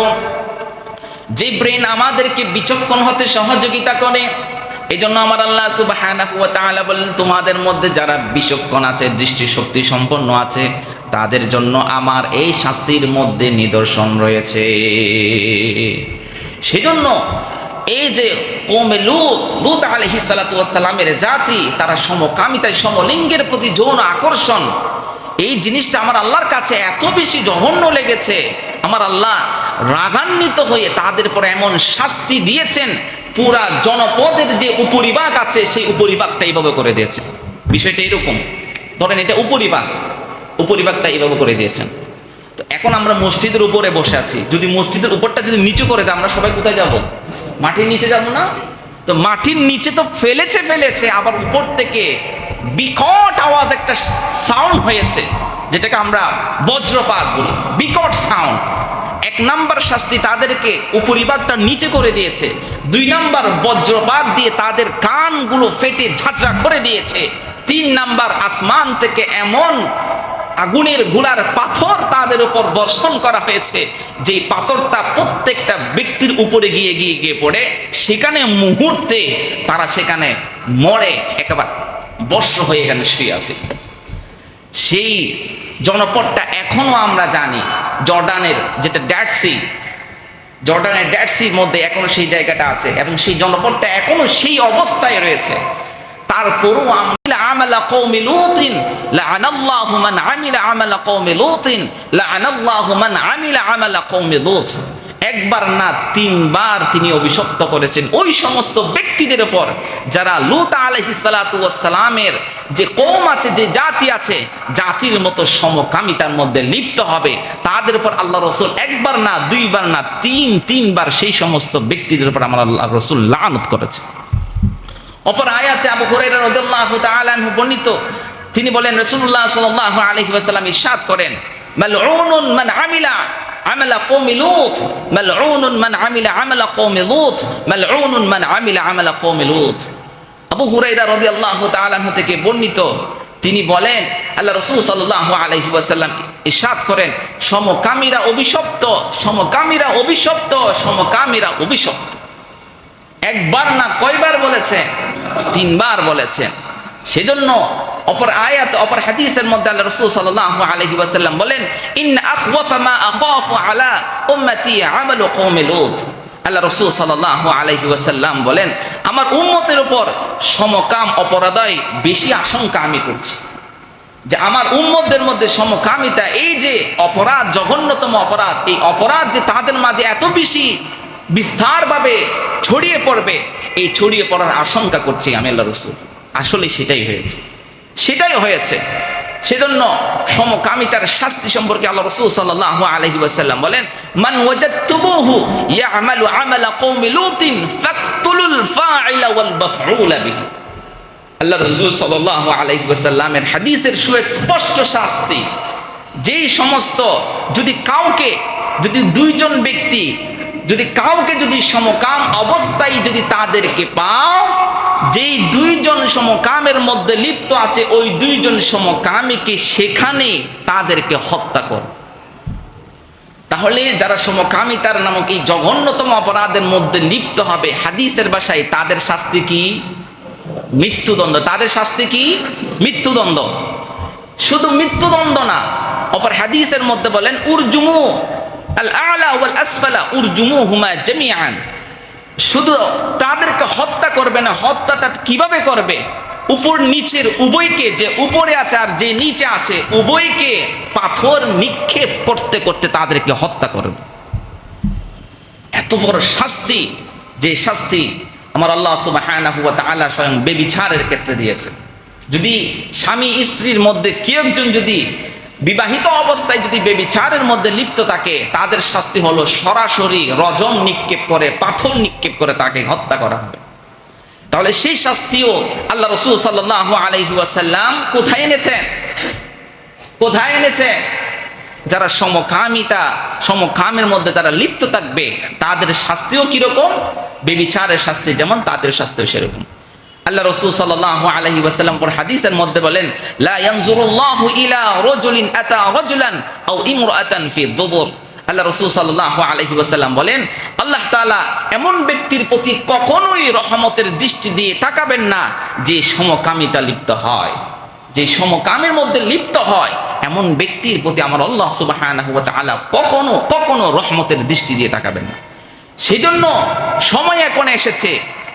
যে ব্রেন আমাদেরকে বিচক্ষণ হতে সহযোগিতা করে। এই জন্য আমার আল্লাহ সুবহানাহু ওয়া তাআলা বলেন, তোমাদের মধ্যে যারা বিচক্ষণ আছে, দৃষ্টিশক্তি সম্পন্ন আছে, তাদের জন্য আমার এই শাস্তির মধ্যে নিদর্শন রয়েছে। সেজন্য এই যে কওমে লূত আলাইহিস সালাতু ওয়াস সালামের জাতি, তারা সমকামিতায়, সমলিঙ্গের প্রতি যৌন আকর্ষণ, এই জিনিসটা আমার আল্লাহর কাছে এত বেশি জঘন্য লেগেছে, আমার আল্লাহ রাগান্বিত হয়ে তাদের পর এমন শাস্তি দিয়েছেন, পুরা জনপদের যে উপরিভাগ আছে সেই উপরিভাগটা এইভাবে করে দিয়েছে। বিষয়টা এরকম, ধরেন এটা উপরিভাগটা এইভাবে করে দিয়েছেন। তো এখন আমরা মসজিদের উপরে বসে আছি, যদি মসজিদের উপরটা যদি নিচু করে দেয়, আমরা সবাই কোথায় যাব? মাটির নিচে যাব না? তো মাটির নিচে তো ফেলেছে, আবার উপর থেকে বিকট আওয়াজ একটা সাউন্ড হয়েছে, যেটাকে আমরা বজ্রপাত বলি, বিকট সাউন্ড। এক নাম্বার শাস্তি, তাদেরকে উপরিভাগটা নিচে করে দিয়েছে। 2 নাম্বার, বজ্রপাত দিয়ে তাদের কানগুলো ফেটে ঝাঁঝরা করে দিয়েছে। 3 নাম্বার, আসমান থেকে এমন আগুনের গোলার পাথর তাদের উপর বর্ষণ করা হয়েছে, যে পাথরটা প্রত্যেকটা ব্যক্তির উপরে গিয়ে পড়ে, সেখানে মুহূর্তে তারা সেখানে মরে একেবারে বর্ষ হয়ে এখানে শুয়ে আছে। সেই জনপদটা এখনো আমরা জানি, জর্ডানের যেটা জর্ডানের ডেড সির মধ্যে এখনো সেই জায়গাটা আছে এবং সেই জনপদটা এখনো সেই অবস্থায় রয়েছে। তারপরও আমালা কওমি লূতিন লাআনাল্লাহু মান আমিলা আমালা কওমি লূতিন লাআনাল্লাহু মান আমিলা আমালা কওমি লূত। একবার না 3 বার তিনি অভিশপ্ত করেছেন ওই সমস্ত ব্যক্তিদের উপর যারা লূত আলাইহিস সালাতু ওয়াস সালামের যে কওম আছে, যে জাতি আছে, জাতির মতো সমকামিতার মধ্যে লিপ্ত হবে, তাদের উপর আল্লাহ রাসূল একবার না 2 বার না 3 বার সেই সমস্ত ব্যক্তিদের উপর আমার আল্লাহ রাসূল লানত করেছে। অপর আয়াতে আবু হুরায়রা রাদিয়াল্লাহু তাআলা আনহু বর্ণিত, তিনি বলেন, রাসূলুল্লাহ সাল্লাল্লাহু আলাইহি ওয়াসাল্লাম ইরশাদ করেন, মালউনুন মান আমিলা আমালা কওমি লূত, মালউনুন মান আমিলা আমালা কওমি লূত, মালউনুন মান আমিলা আমালা কওমি লূত। আবু হুরায়রা রাদিয়াল্লাহু তাআলা আনহু থেকে বর্ণিত, তিনি বলেন, আল্লাহ রাসূল সাল্লাল্লাহু আলাইহি ওয়াসাল্লাম ইরশাদ করেন, সমকামীরা অভিশপ্ত, সমকামীরা অভিশপ্ত, সমকামীরা অভিশপ্ত। একবার না কয়বার বলেছেন? 3 বার বলেছেন। সেজন্য অপর আয়াত, অপর হাদিসের মধ্যে আল্লাহ রাসূল সাল্লাল্লাহু আলাইহি ওয়াসাল্লাম বলেন, ইন্না আখওয়াফা মা আখাফু আলা উম্মতি আমালু কওমি লূত। আল্লাহ রাসূল সাল্লাল্লাহু আলাইহি ওয়াসাল্লাম বলেন, আমার উম্মতের উপর সমকাম অপরাধই বেশি আশঙ্কা আমি করছি, যে আমার উম্মতদের মধ্যে সমকামিতা, এই যে অপরাধ, জঘন্যতম অপরাধ, এই অপরাধ যে তাদের মাঝে এত বেশি বিস্তারভাবে ছড়িয়ে পড়বে, এই ছড়িয়ে পড়ার আশঙ্কা করছি আমি আল্লাহ রাসূল। আসলে সেটাই হয়েছে। সেজন্য সমকামিতার শাস্তি সম্পর্কে আল্লাহ রাসূল সাল্লাল্লাহু আলাইহি ওয়াসাল্লাম বলেন, মান ওয়াজাদতুমুহু ইয়ামালু আমালা কওমি লূতিন ফাকতুলুল ফাইলা ওয়াল মাফউলা বিহি। আল্লাহ রাসূল সাল্লাল্লাহু আলাইহি ওয়াসাল্লামের হাদিসের সুস্পষ্ট শাস্তি, যেই সমস্ত যদি 2 জন ব্যক্তি যদি কাউকে যদি সমকাম অবস্থায় যদি তাদেরকে পাও, যেই 2 জন সমকামের মধ্যে লিপ্ত আছে, ওই 2 জন সমকামীকে সেখানে তাদেরকে হত্যা কর। তাহলে যারা সমকামিতার নামক এই জঘন্যতম অপরাধের মধ্যে লিপ্ত হবে, হাদিসের ভাষায় তাদের শাস্তি কি? মৃত্যুদণ্ড। তাদের শাস্তি কি? মৃত্যুদণ্ড। শুধু মৃত্যুদণ্ড না, অপর হাদিসের মধ্যে বলেন, উরজুমু আল আলা ওয়াল আসফালা উরজুমুহুমা জামিআন। শুধু তাদেরকে হত্যা করবে না, হত্যাটা কিভাবে করবে? উপর নিচের উভয়কে, যে উপরে আছে আর যে নিচে আছে, উভয়কে পাথর নিক্ষেপ করতে করতে তাদেরকে হত্যা করবে। এত বড় শাস্তি, যে শাস্তি আমার আল্লাহ সুবহানাহু ওয়া তাআলা স্বয়ং ব্যভিচারের ক্ষেত্রে দিয়েছে। যদি স্বামী স্ত্রীর মধ্যে কেউ একজন যদি বিবাহিত অবস্থায় যদি ব্যভিচারের মধ্যে লিপ্ত থাকে, তাদের শাস্তি হলো সরাসরি রজম নিক্ষেপ করে, পাথর নিক্ষেপ করে তাকে হত্যা করা হবে। তাহলে সেই শাস্তিও আল্লাহ রাসূল সাল্লাল্লাহু আলাইহি ওয়াসাল্লাম কোথায় এনেছেন? কোথায় এনেছে? যারা সমকামের মধ্যে যারা লিপ্ত থাকবে তাদের শাস্তিও কিরকম? ব্যভিচারের শাস্তি যেমন, তাদের শাস্তিও সেরকম। আল্লাহ রাসূল সাল্লাল্লাহু আলাইহি ওয়াসাল্লাম পর হাদিসের মধ্যে বলেন, লা ইয়ানজুরুল্লাহু ইলা রাজুলিন আতা রাজুলান আও ইমরাআতান ফি দুবুর। আল্লাহ রাসূল সাল্লাল্লাহু আলাইহি ওয়াসাল্লাম বলেন, আল্লাহ তাআলা এমন ব্যক্তির প্রতি কখনোই রহমতের দৃষ্টি দিয়ে তাকাবেন না যে সমকামিতা লিপ্ত হয়, যে সমকামের মধ্যে লিপ্ত হয়, এমন ব্যক্তির প্রতি আমার আল্লাহ সুবহানাহু ওয়া তাআলা কখনো রহমতের দৃষ্টি দিয়ে তাকাবেন না। সেজন্য সময় এখন এসেছে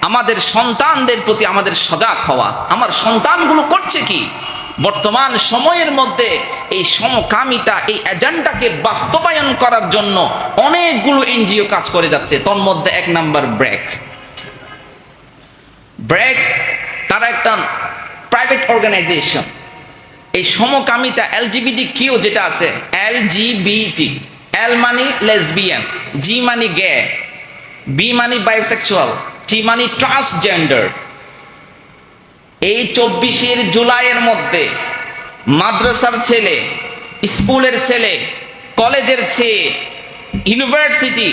আমাদের সন্তানদের প্রতি আমাদের সজাগ হওয়া। আমার সন্তানগুলো করছে কি? বর্তমান সময়ের মধ্যে এই সমকামিতা, এই এজেন্ডাকে বাস্তবায়ন করার জন্য অনেকগুলো এনজিও কাজ করে যাচ্ছে। তোর মধ্যে এক নাম্বার ব্রেক, তারা একটা প্রাইভেট অর্গানাইজেশন। এই সমকামিতা এলজিবিটি কিউ যেটা আছে, এলজিবিটি, এল মানে লেসবিয়ান, জি মানে গে, বি মানে বাইসেক্সুয়াল, টি মানে ট্রান্সজেন্ডার। এই 24 জুলাইয়ের মধ্যে মাদ্রাসার ছেলে, স্কুলের ছেলে, কলেজের ছেলে, ইউনিভার্সিটি,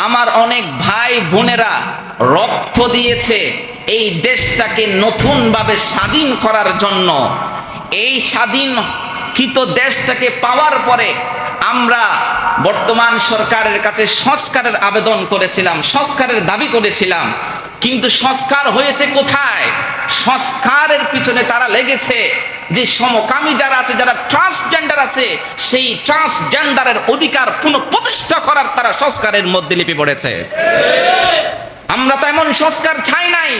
আমার অনেক ভাই বোনেরা রক্ত দিয়েছে এই দেশটাকে নতুনভাবে স্বাধীন করার জন্য। এই স্বাধীনকৃত দেশটাকে পাওয়ার পরে আমরা বর্তমান সরকারের কাছে সংস্কারের আবেদন করেছিলাম, সংস্কারের দাবি করেছিলাম, কিন্তু সংস্কার হয়েছে কোথায়? সংস্কারের পিছনে তারা লেগেছে যে সমকামী যারা আছে, যারা ট্রান্সজেন্ডার আছে, সেই ট্রান্সজেন্ডারের অধিকার পুনঃপ্রতিষ্ঠা করার তারা সংস্কারের মধ্যে লিপি পড়েছে। আমরা তো এমন সংস্কার চাই নাই।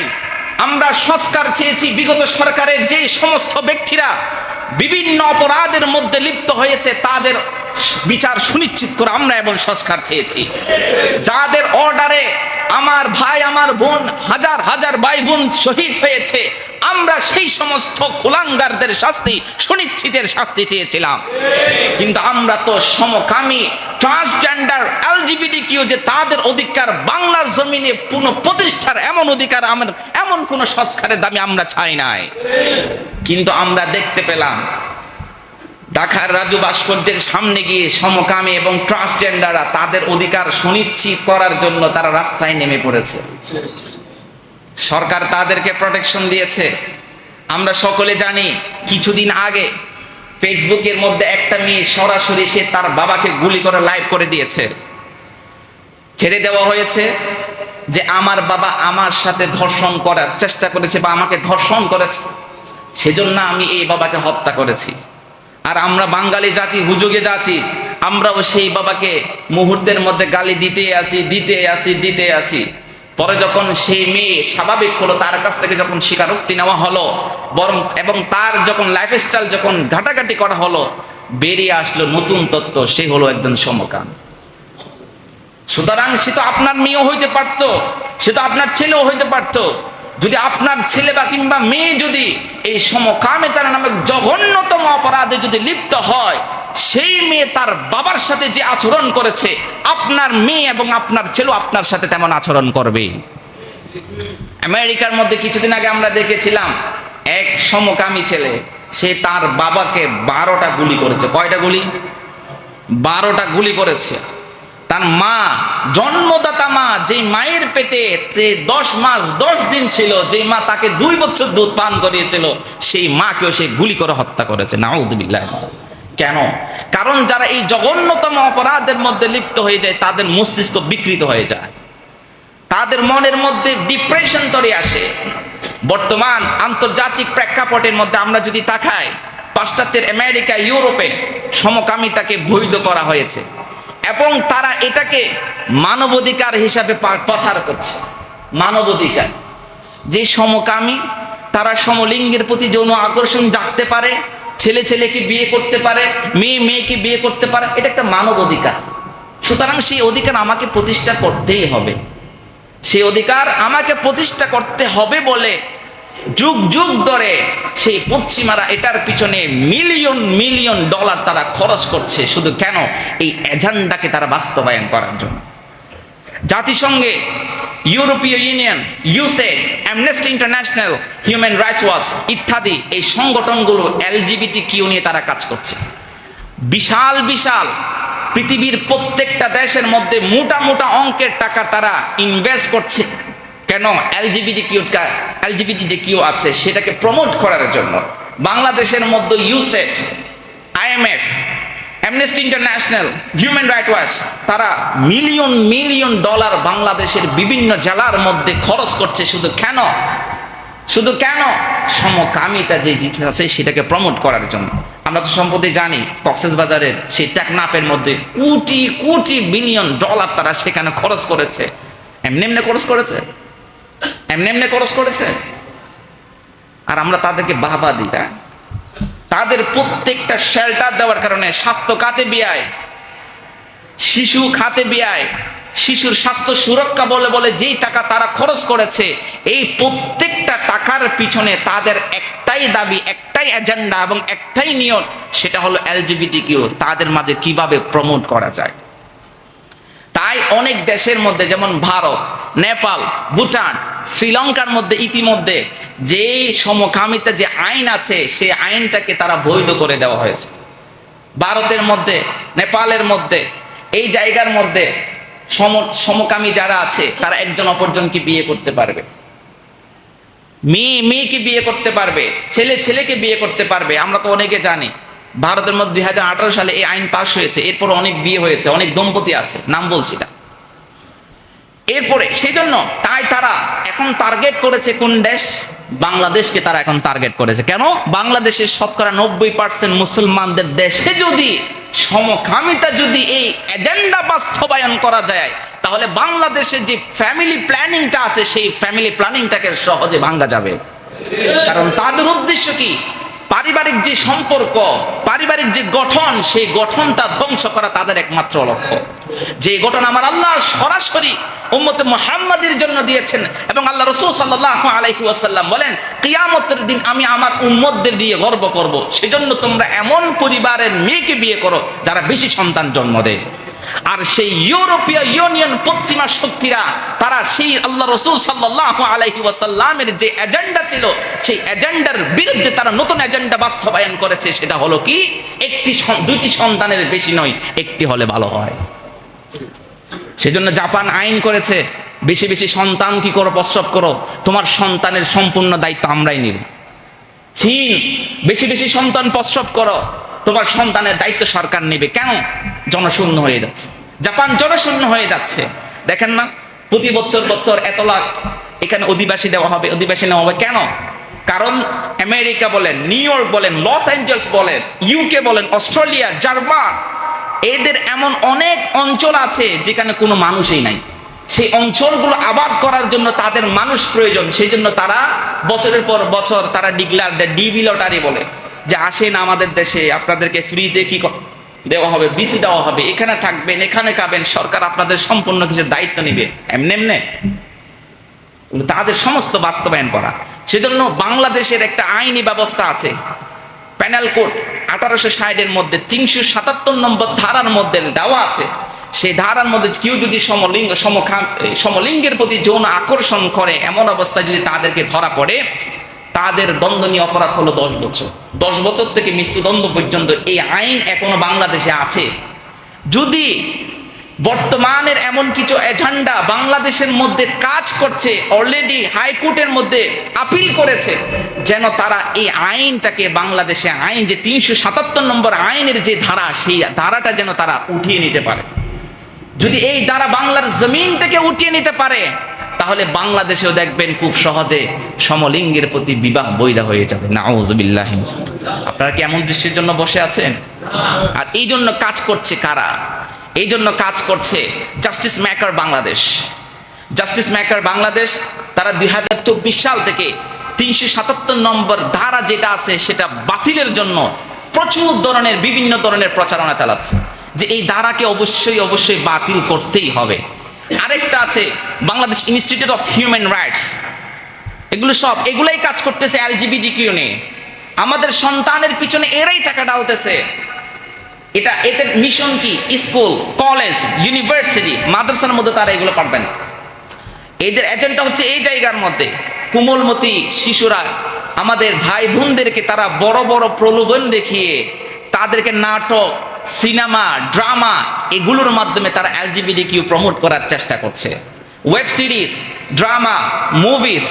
আমরা সংস্কার চেয়েছি বিগত সরকারের যে সমস্ত ব্যক্তিরা বিভিন্ন অপরাধের মধ্যে লিপ্ত হয়েছে তাদের বিচার সুনিশ্চিত করে আমরা এমন সংস্কার চেয়েছি। যাদের অর্ডারে আমার ভাই আমার বোন, হাজার হাজার ভাই বোন শহীদ হয়েছে, আমরা সেই সমস্ত কুলাঙ্গারদের শাস্তি সুনিশ্চিতের শাস্তি চেয়েছিলাম। কিন্তু আমরা তো সমকামী, ট্রান্সজেন্ডার, এলজিবিটি কিউ যে তাদের অধিকার বাংলার জমিনে পুনঃপ্রতিষ্ঠার এমন অধিকার, এমন কোন সংস্কারের দাবি আমরা চাই নাই। কিন্তু আমরা দেখতে পেলাম ঢাকার রাজু ভাস্কর্যের সামনে গিয়ে সমকামী এবং ট্রান্সজেন্ডাররা তাদের অধিকার সুনিশ্চিত করার জন্য তারা রাস্তায় নেমে পড়েছে। সরকার তাদেরকে প্রোটেকশন দিয়েছে। আমরা সকলে জানি কিছুদিন আগে ফেসবুকের মধ্যে একটা মেয়ে সরাসরি সে তার বাবাকে গুলি করে লাইভ করে দিয়েছে। ছেড়ে দেওয়া হয়েছে যে আমার বাবা আমার সাথে ধর্ষণ করার চেষ্টা করেছে বা আমাকে ধর্ষণ করেছে, সেজন্য আমি এই বাবাকে হত্যা করেছি। আর আমরা বাঙালি জাতি, হুজুগে জাতি, আমরাও সেই বাবাকে মুহূর্তের মধ্যে গালি দিতে আসি। পরে যখন সেই মেয়ে স্বাভাবিক হলো, তার কাছ থেকে যখন স্বীকারোক্তি নেওয়া হলো এবং তার যখন লাইফস্টাইল যখন ঘাটাঘাটি করা হলো, বেরিয়ে আসলো নতুন তত্ত্ব, সে হলো একজন সমকাম। সুতরাং সে তো আপনার মেয়েও হইতে পারতো, সে তো আপনার ছেলেও হইতে পারতো। যদি আপনার ছেলে বা কিংবা মেয়ে যদি এই সমকামিতার নামে জঘন্যতম অপরাধে যদি লিপ্ত হয়, সেই মেয়ে তার বাবার সাথে যে আচরণ করেছে, আপনার মেয়ে এবং আপনার ছেলে আপনার সাথে তেমন আচরণ করবে। আমেরিকার মধ্যে কিছুদিন আগে আমরা দেখেছিলাম এক সমকামী ছেলে, সে তার বাবাকে 12টা গুলি করেছে। কয়টা গুলি? 12টা গুলি করেছে। তার মা, জন্মদাতা মা, যে মায়ের পেটে 10 মাস 10 দিন ছিল, যে মা তাকে 2 বছর দুধ পান করিয়েছিল, সেই মাকেও সে গুলি করে হত্যা করেছে। নাউযুবিল্লাহ। কেন? কারণ যারা এই জঘন্যতম অপরাধের মধ্যে লিপ্ত হয়ে যায় তাদের মস্তিষ্ক বিকৃত হয়ে যায়, তাদের মনের মধ্যে ডিপ্রেশন তৈরি আসে। বর্তমান আন্তর্জাতিক প্রেক্ষাপটের মধ্যে আমরা যদি তাকাই, পাশ্চাত্যের আমেরিকা, ইউরোপে সমকামিতাকে বৈধ করা হয়েছে এবং তারা এটাকে মানবাধিকার হিসাবে প্রচার করছে। মানবাধিকার, যে সমকামী তারা সমলিঙ্গের প্রতি যৌন আকর্ষণ জাগতে পারে, ছেলে ছেলেকে বিয়ে করতে পারে, মেয়ে মেয়েকে বিয়ে করতে পারে, এটা একটা মানব অধিকার। সুতরাং সেই অধিকার আমাকে প্রতিষ্ঠা করতেই হবে। সেই অধিকার আমাকে প্রতিষ্ঠা করতে হবে বলে যুগ যুগ ধরে সেই পশ্চিমারা এটার পিছনে মিলিয়ন মিলিয়ন ডলার তারা খরচ করছে, শুধু কেন? এই এজেন্ডাকে তারা বাস্তবায়ন করার জন্য। জাতিসংঘে, ইউরোপীয় union, USAID, Amnesty International, Human Rights Watch ইত্যাদি এই সংগঠনগুলো এলজিবিটি কিউ নিয়ে তারা কাজ করছে। বিশাল বিশাল পৃথিবীর প্রত্যেকটা দেশের মধ্যে মোটা মোটা অঙ্কের টাকা তারা ইনভেস্ট করছে। কেন? এলজিবিটি যে কিউ আছে সেটাকে প্রমোট করার জন্য। বাংলাদেশের মধ্যে USAID, IMF, Amnesty International, Human Rights Watch তারা মিলিয়ন মিলিয়ন ডলার বাংলাদেশের বিভিন্ন জেলার মধ্যে খরচ করছে, শুধু কেন? শুধু কেন? সমকামিতা যে জিনিস আছে সেটাকে প্রমোট করার জন্য। আমরা তো সম্প্রতি জানি কক্সবাজারের সেই টেকনাফের মধ্যে কোটি কোটি বিলিয়ন ডলার তারা সেখানে খরচ করেছে। এমনি এমনি খরচ করেছে, এমনি এমনি খরচ করেছে। আর আমরা তাদেরকে বাহবা দিই। তাদের প্রত্যেকটা শেল্টার দেওয়ার কারণে স্বাস্থ্য খাতে ব্যয়, শিশু খাতে ব্যয়, শিশুর স্বাস্থ্য সুরক্ষা বলে বলে যেই টাকা তারা খরচ করেছে, এই প্রত্যেকটা টাকার পিছনে তাদের একটাই দাবি, একটাই এজেন্ডা এবং একটাই নিয়ম, সেটা হলো এলজিবিটি কিউ তাদের মাঝে কিভাবে প্রমোট করা যায়। তাই অনেক দেশের মধ্যে যেমন ভারত, নেপাল, ভুটান, শ্রীলঙ্কার মধ্যে ইতিমধ্যে যে সমকামিতা যে আইন আছে সেই আইনটাকে তারা বৈধ করে দেওয়া হয়েছে। ভারতের মধ্যে, নেপালের মধ্যে, এই জায়গার মধ্যে সমকামী যারা আছে তারা একজন অপরজনকে বিয়ে করতে পারবে, মেয়ে মেয়েকে বিয়ে করতে পারবে, ছেলে ছেলেকে বিয়ে করতে পারবে। আমরা তো অনেকে জানি ভারতের মধ্যে 2018 সালে এই আইন পাস হয়েছে, এরপর অনেক বিয়ে হয়েছে, অনেক দম্পতি আছে, নাম বলছি না। এরপরে সেই জন্য তাই তারা এখন টার্গেট করেছে কোন দেশ? বাংলাদেশকে তারা এখন টার্গেট করেছে। কেন? বাংলাদেশের শতকরা 90% মুসলমানদের দেশে যদি সমকামিতা যদি এই এজেন্ডা বাস্তবায়ন করা যায়, তাহলে বাংলাদেশের যে ফ্যামিলি প্ল্যানিংটা আছে সেই ফ্যামিলি প্ল্যানিংটাকে সহজে ভাঙা যাবে। কারণ তাদের উদ্দেশ্য কি? পারিবারিক যে সম্পর্ক, পারিবারিক যে গঠন, সেই গঠনটা ধ্বংস করা তাদের একমাত্র লক্ষ্য। যে গঠন আমার আল্লাহ সরাসরি উম্মতে মুহাম্মাদের জন্য দিয়েছেন এবং আল্লাহ রাসূল সাল্লাল্লাহু আলাইহি ওয়াসাল্লাম বলেন, কিয়ামতের দিন আমি আমার উম্মতদের দিয়ে গর্ব করব। সেজন্য তোমরা এমন পরিবারের মেয়েকে বিয়ে করো যারা বেশি সন্তান জন্ম দেয়। আর সেই ইউরোপীয় ইউনিয়ন পশ্চিমা শক্তিরা তারা সেই আল্লাহ রাসূল সাল্লাল্লাহু আলাইহি ওয়াসাল্লামের যে এজেন্ডা ছিল সেই এজেন্ডার বিরুদ্ধে তারা নতুন এজেন্ডা বাস্তবায়ন করেছে। সেটা হলো কি? দুইটি সন্তানের বেশি নয়, একটি হলে ভালো হয়। সেজন্য জাপান আইন করেছে, বেশি বেশি সন্তান কি করো, প্রসব করো, তোমার সন্তানের সম্পূর্ণ দায়িত্ব আমরাই নিব। চীন, বেশি বেশি সন্তান প্রসব করো, তোমার সন্তানের দায়িত্ব সরকার নেবে। কেন? জনশূন্য হয়ে যাচ্ছে জাপান, জনশূন্য হয়ে যাচ্ছে। দেখেন না, প্রতি বছর বছর এত লাখ এখানে অধিবাসী দেওয়া হবে, অধিবাসী নেওয়া হবে। কেন? কারণ আমেরিকা বলেন, নিউ ইয়র্ক বলেন, লস অ্যাঞ্জেলস বলেন, ইউকে বলেন, অস্ট্রেলিয়া, জার্মান, এদের এমন অনেক অঞ্চল আছে যেখানে কোনো মানুষই নাই। সেই অঞ্চলগুলো আবাদ করার জন্য তাদের মানুষ প্রয়োজন। সেই জন্য তারা বছরের পর বছর তারা ডিক্লার দেয়, ডিবি লটারি বলে যে আসেন আমাদের দেশে, আপনাদেরকে ফ্রিতে কি দেওয়া হবে, বিসি দেওয়া হবে, এখানে থাকবেন, এখানে খাবেন, সরকার আপনাদের সম্পূর্ণ কিছু দায়িত্ব নিবে। এমনি এমনি তাদের সমস্ত বাস্তবায়ন করা। সেজন্য বাংলাদেশের একটা আইনি ব্যবস্থা আছে, প্যানেল কোড 1860 মধ্যে 377 নম্বর ধারার মধ্যে দেওয়া আছে। সেই ধারার মধ্যে কেউ যদি সমলিঙ্গের প্রতি যৌন আকর্ষণ করে, এমন অবস্থায় যদি তাদেরকে ধরা পড়ে, তাদের দণ্ডনীয় অপরাধ হলো 10 বছর। 10 বছর থেকে মৃত্যুদণ্ড পর্যন্ত এই আইন এখনো বাংলাদেশে আছে। যদি বর্তমানের এমন কিছু এজেন্ডা বাংলাদেশের মধ্যে কাজ করছে, অলরেডি হাইকোর্টের মধ্যে আপিল করেছে যেন তারা এই আইনটাকে, বাংলাদেশে আইন যে 377 নম্বর আইনের যে ধারা, সেই ধারাটা যেন তারা উঠিয়ে নিতে পারে। যদি এই ধারা বাংলার জমিন থেকে উঠিয়ে নিতে পারে, তাহলে বাংলাদেশেও দেখবেন খুব সহজে সমলিঙ্গের প্রতি বিবাহ বৈধ হয়ে যাবে। নাউযুবিল্লাহ। আপনারা কি এমন দৃশ্যের জন্য বসে আছেন? আর এই জন্য কাজ করছে কারা? এই জন্য কাজ করছে justice maker Bangladesh. Justice maker Bangladesh তারা 2024 সাল থেকে 377 নম্বর ধারা যেটা আছে সেটা বাতিলের জন্য প্রচুর ধরনের বিভিন্ন ধরনের প্রচারণা চালাচ্ছে যে এই ধারাকে অবশ্যই অবশ্যই বাতিল করতেই হবে। আরেকটা আছে Bangladesh institute of human rights. এগুলাই কাজ করতেছে এলজিবিটিকিউ নিয়ে। আমাদের সন্তানের পিছনে এরাই টাকা ডালতেছে। এদের মিশন কি? স্কুল, কলেজ, ইউনিভার্সিটি, মাদ্রাসার মধ্যে তারা এগুলো পারবেন। এদের এজেন্ডা হচ্ছে এই জায়গার মধ্যে কোমলমতি শিশুরা, আমাদের ভাই বোনদেরকে তারা বড় বড় প্রলোভন দেখিয়ে তাদেরকে নাটক, সিনেমা, ড্রামা এগুলোর মাধ্যমে তারা এলজিবিটিকিউ প্রমোট করার চেষ্টা করছে। ওয়েব সিরিজ, ড্রামা, মুভিজ,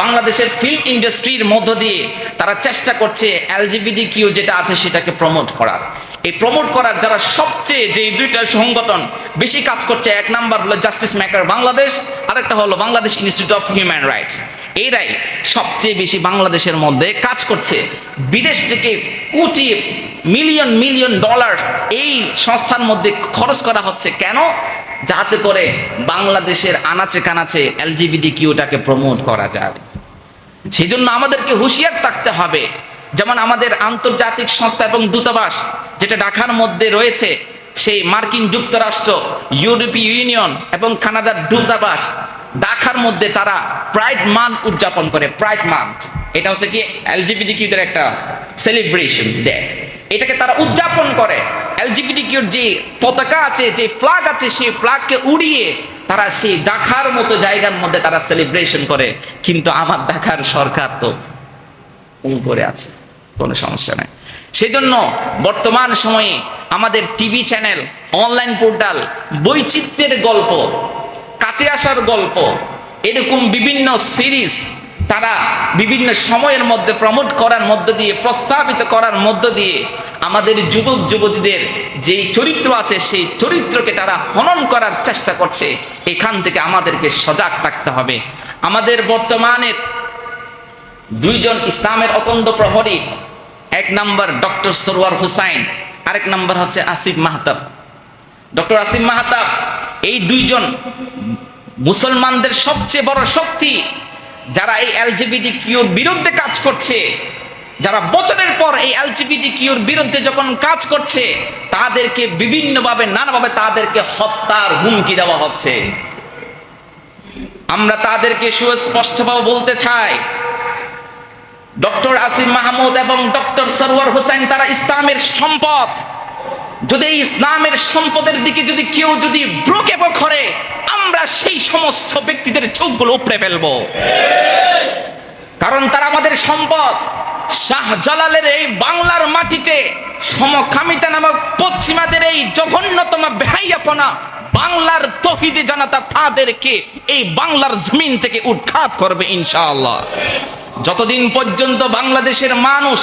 বাংলাদেশের ফিল্ম ইন্ডাস্ট্রির মধ্য দিয়ে তারা চেষ্টা করছে এলজিবিটিকিউ যেটা আছে সেটাকে প্রমোট করার। এই প্রমোট করার যারা সবচেয়ে যে দুইটা সংগঠন বেশি কাজ করছে, এক নাম্বার হলো জাস্টিস মেকার বাংলাদেশ, আরেকটা হলো Bangladesh institute of human rights. এরাই সবচেয়ে বেশি বাংলাদেশের মধ্যে কাজ করছে। বিদেশ থেকে কোটি মিলিয়ন মিলিয়ন ডলার এই সংস্থার মধ্যে খরচ করা হচ্ছে। কেন? যাতে করে বাংলাদেশের আনাচে কানাচে এলজিবিটিকিউটাকে প্রমোট করা যায়। সেই জন্য আমাদেরকে হুঁশিয়ার থাকতে হবে। যেমন আমাদের আন্তর্জাতিক সংস্থা এবং দূতাবাস যেটা ঢাকার মধ্যে রয়েছে, সেই মার্কিন যুক্তরাষ্ট্র, ইউরোপীয় ইউনিয়ন এবং কানাডার দূতাবাস ঢাকার মধ্যে তারা প্রাইড মান্থ উদযাপন করে। প্রাইড মান্থ এটা হচ্ছে কি এলজিবিটিকিউদের একটা সেলিব্রেশন ডে। এটাকে তারা উদযাপন করে। এলজিবিটিকিউর যে পতাকা আছে, যে ফ্ল্যাগ আছে, সেই ফ্ল্যাগকে উড়িয়ে তারা সেই ঢাকার মতো জায়গার মধ্যে তারা সেলিব্রেশন করে। কিন্তু আমার ঢাকার সরকার তো করে আছে, কোনো সমস্যা নাই। সেজন্য বর্তমান সময়ে আমাদের টিভি চ্যানেল, অনলাইন পোর্টাল, বৈচিত্র্যের গল্প, কাছে আসার গল্প, এরকম বিভিন্ন সিরিজ তারা বিভিন্ন সময়ের মধ্যে প্রমোট করার মধ্য দিয়ে, প্রস্তাবিত করার মধ্য দিয়ে আমাদের যুবক যুবতীদের যে চরিত্র আছে সেই চরিত্রকে তারা হনন করার চেষ্টা করছে। এখান থেকে আমাদেরকে সজাগ থাকতে হবে। আমাদের বর্তমানের দুইজন ইসলামের অতন্দ্র প্রহরী, এক নাম্বার ডক্টর সরওয়ার হুসাইন, আরেক নাম্বার হচ্ছে আসিফ মাহতাব। ডক্টর আসিফ মাহতাব এই দুইজন মুসলমানদের সবচেয়ে বড় শক্তি, যারা এই এলজিবিটিকিউর বিরুদ্ধে কাজ করছে, যারা বছরের পর এই এলজিবিটিকিউর বিরুদ্ধে যখন কাজ করছে তাদেরকে বিভিন্নভাবে নানাভাবে তাদেরকে হত্যার হুমকি দেওয়া হচ্ছে। আমরা তাদেরকে সুস্পষ্টভাবে বলতে চাই, ডক্টর আসিফ মাহমুদ এবং ডক্টর সরওয়ার হোসেন তারা ইসলামের সম্পদ। যদি এই ইসলামের সম্পদের দিকে যদি কেউ যদি ভ্রুক্ষেপ করে, আমরা সেই সমস্ত ব্যক্তিদের চোখগুলো উপড়ে ফেলবো। কারণ তারা আমাদের সম্পদ। শাহজালালের এই বাংলার মাটিতে সমকামিতা নামক পশ্চিমাদের এই জঘন্যতম বেহাইয়াপনা বাংলার তৌহিদি জনতা তাদেরকে এই বাংলার জমিন থেকে উৎখাত করবে ইনশাআল্লাহ। যতদিন পর্যন্ত বাংলাদেশের মানুষ,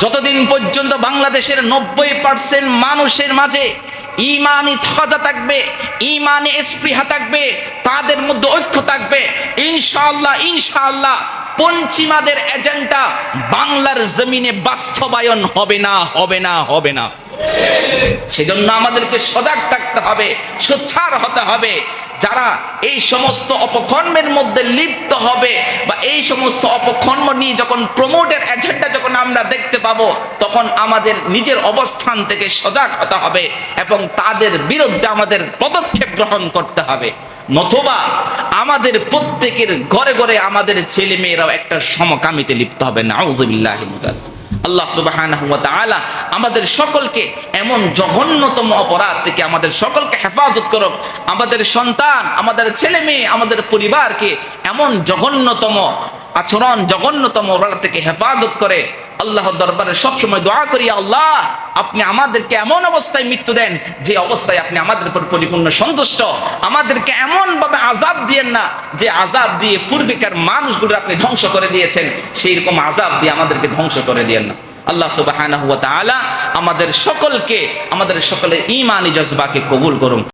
যতদিন পর্যন্ত বাংলাদেশের 90% মানুষের মাঝে ইমানি তাজা থাকবে, ইমানি স্পৃহা থাকবে, তাদের মধ্যে ঐক্য থাকবে, ইনশাআল্লাহ ইনশাআল্লাহ পশ্চিমাদের এজেন্ডা বাংলার জমিনে বাস্তবায়ন হবে না, হবে না, হবে না। সেজন্য আমাদেরকে সজাগ থাকতে হবে, সোচ্চার হতে হবে। যারা এই সমস্ত অপকর্মের মধ্যে লিপ্ত হবে বা এই সমস্ত অপকর্ম নিয়ে যখন প্রমোটের এজেন্ডা যখন আমরা দেখতে পাবো, তখন আমাদের নিজের অবস্থান থেকে সজাগ হতে হবে এবং তাদের বিরুদ্ধে আমাদের পদক্ষেপ গ্রহণ করতে হবে। নতুবা আমাদের প্রত্যেকের ঘরে ঘরে আমাদের ছেলে মেয়েরাও একটা সমকামিতে লিপ্ত হবে। নাউযুবিল্লাহি মিন যালিক। আল্লাহ সুবহানাহু ওয়া তাআলা আমাদের সকলকে এমন জঘন্যতম অপরাধ থেকে আমাদের সকলকে হেফাজত করুক। আমাদের সন্তান, আমাদের ছেলে মেয়ে, আমাদের পরিবারকে এমন জঘন্যতম আচরণ, জঘন্যতম অপরাধ থেকে হেফাজত করে আল্লাহর দরবারে সবসময় দোয়া করি, আল্লাহ আপনি আমাদেরকে এমন অবস্থায় মৃত্যু দেন যে অবস্থায় আপনি আমাদের উপর পরিপূর্ণ সন্তুষ্ট। আমাদেরকে এমন ভাবে আযাব দিয়েন না যে আযাব দিয়ে পূর্বেকার মানুষগুলো আপনি ধ্বংস করে দিয়েছেন, সেই রকম আযাব দিয়ে আমাদেরকে ধ্বংস করে দিয়েন না। আল্লাহ সুবহানাহু ওয়া তাআলা আমাদের সকলের ঈমানি জজবাকে কবুল করুন।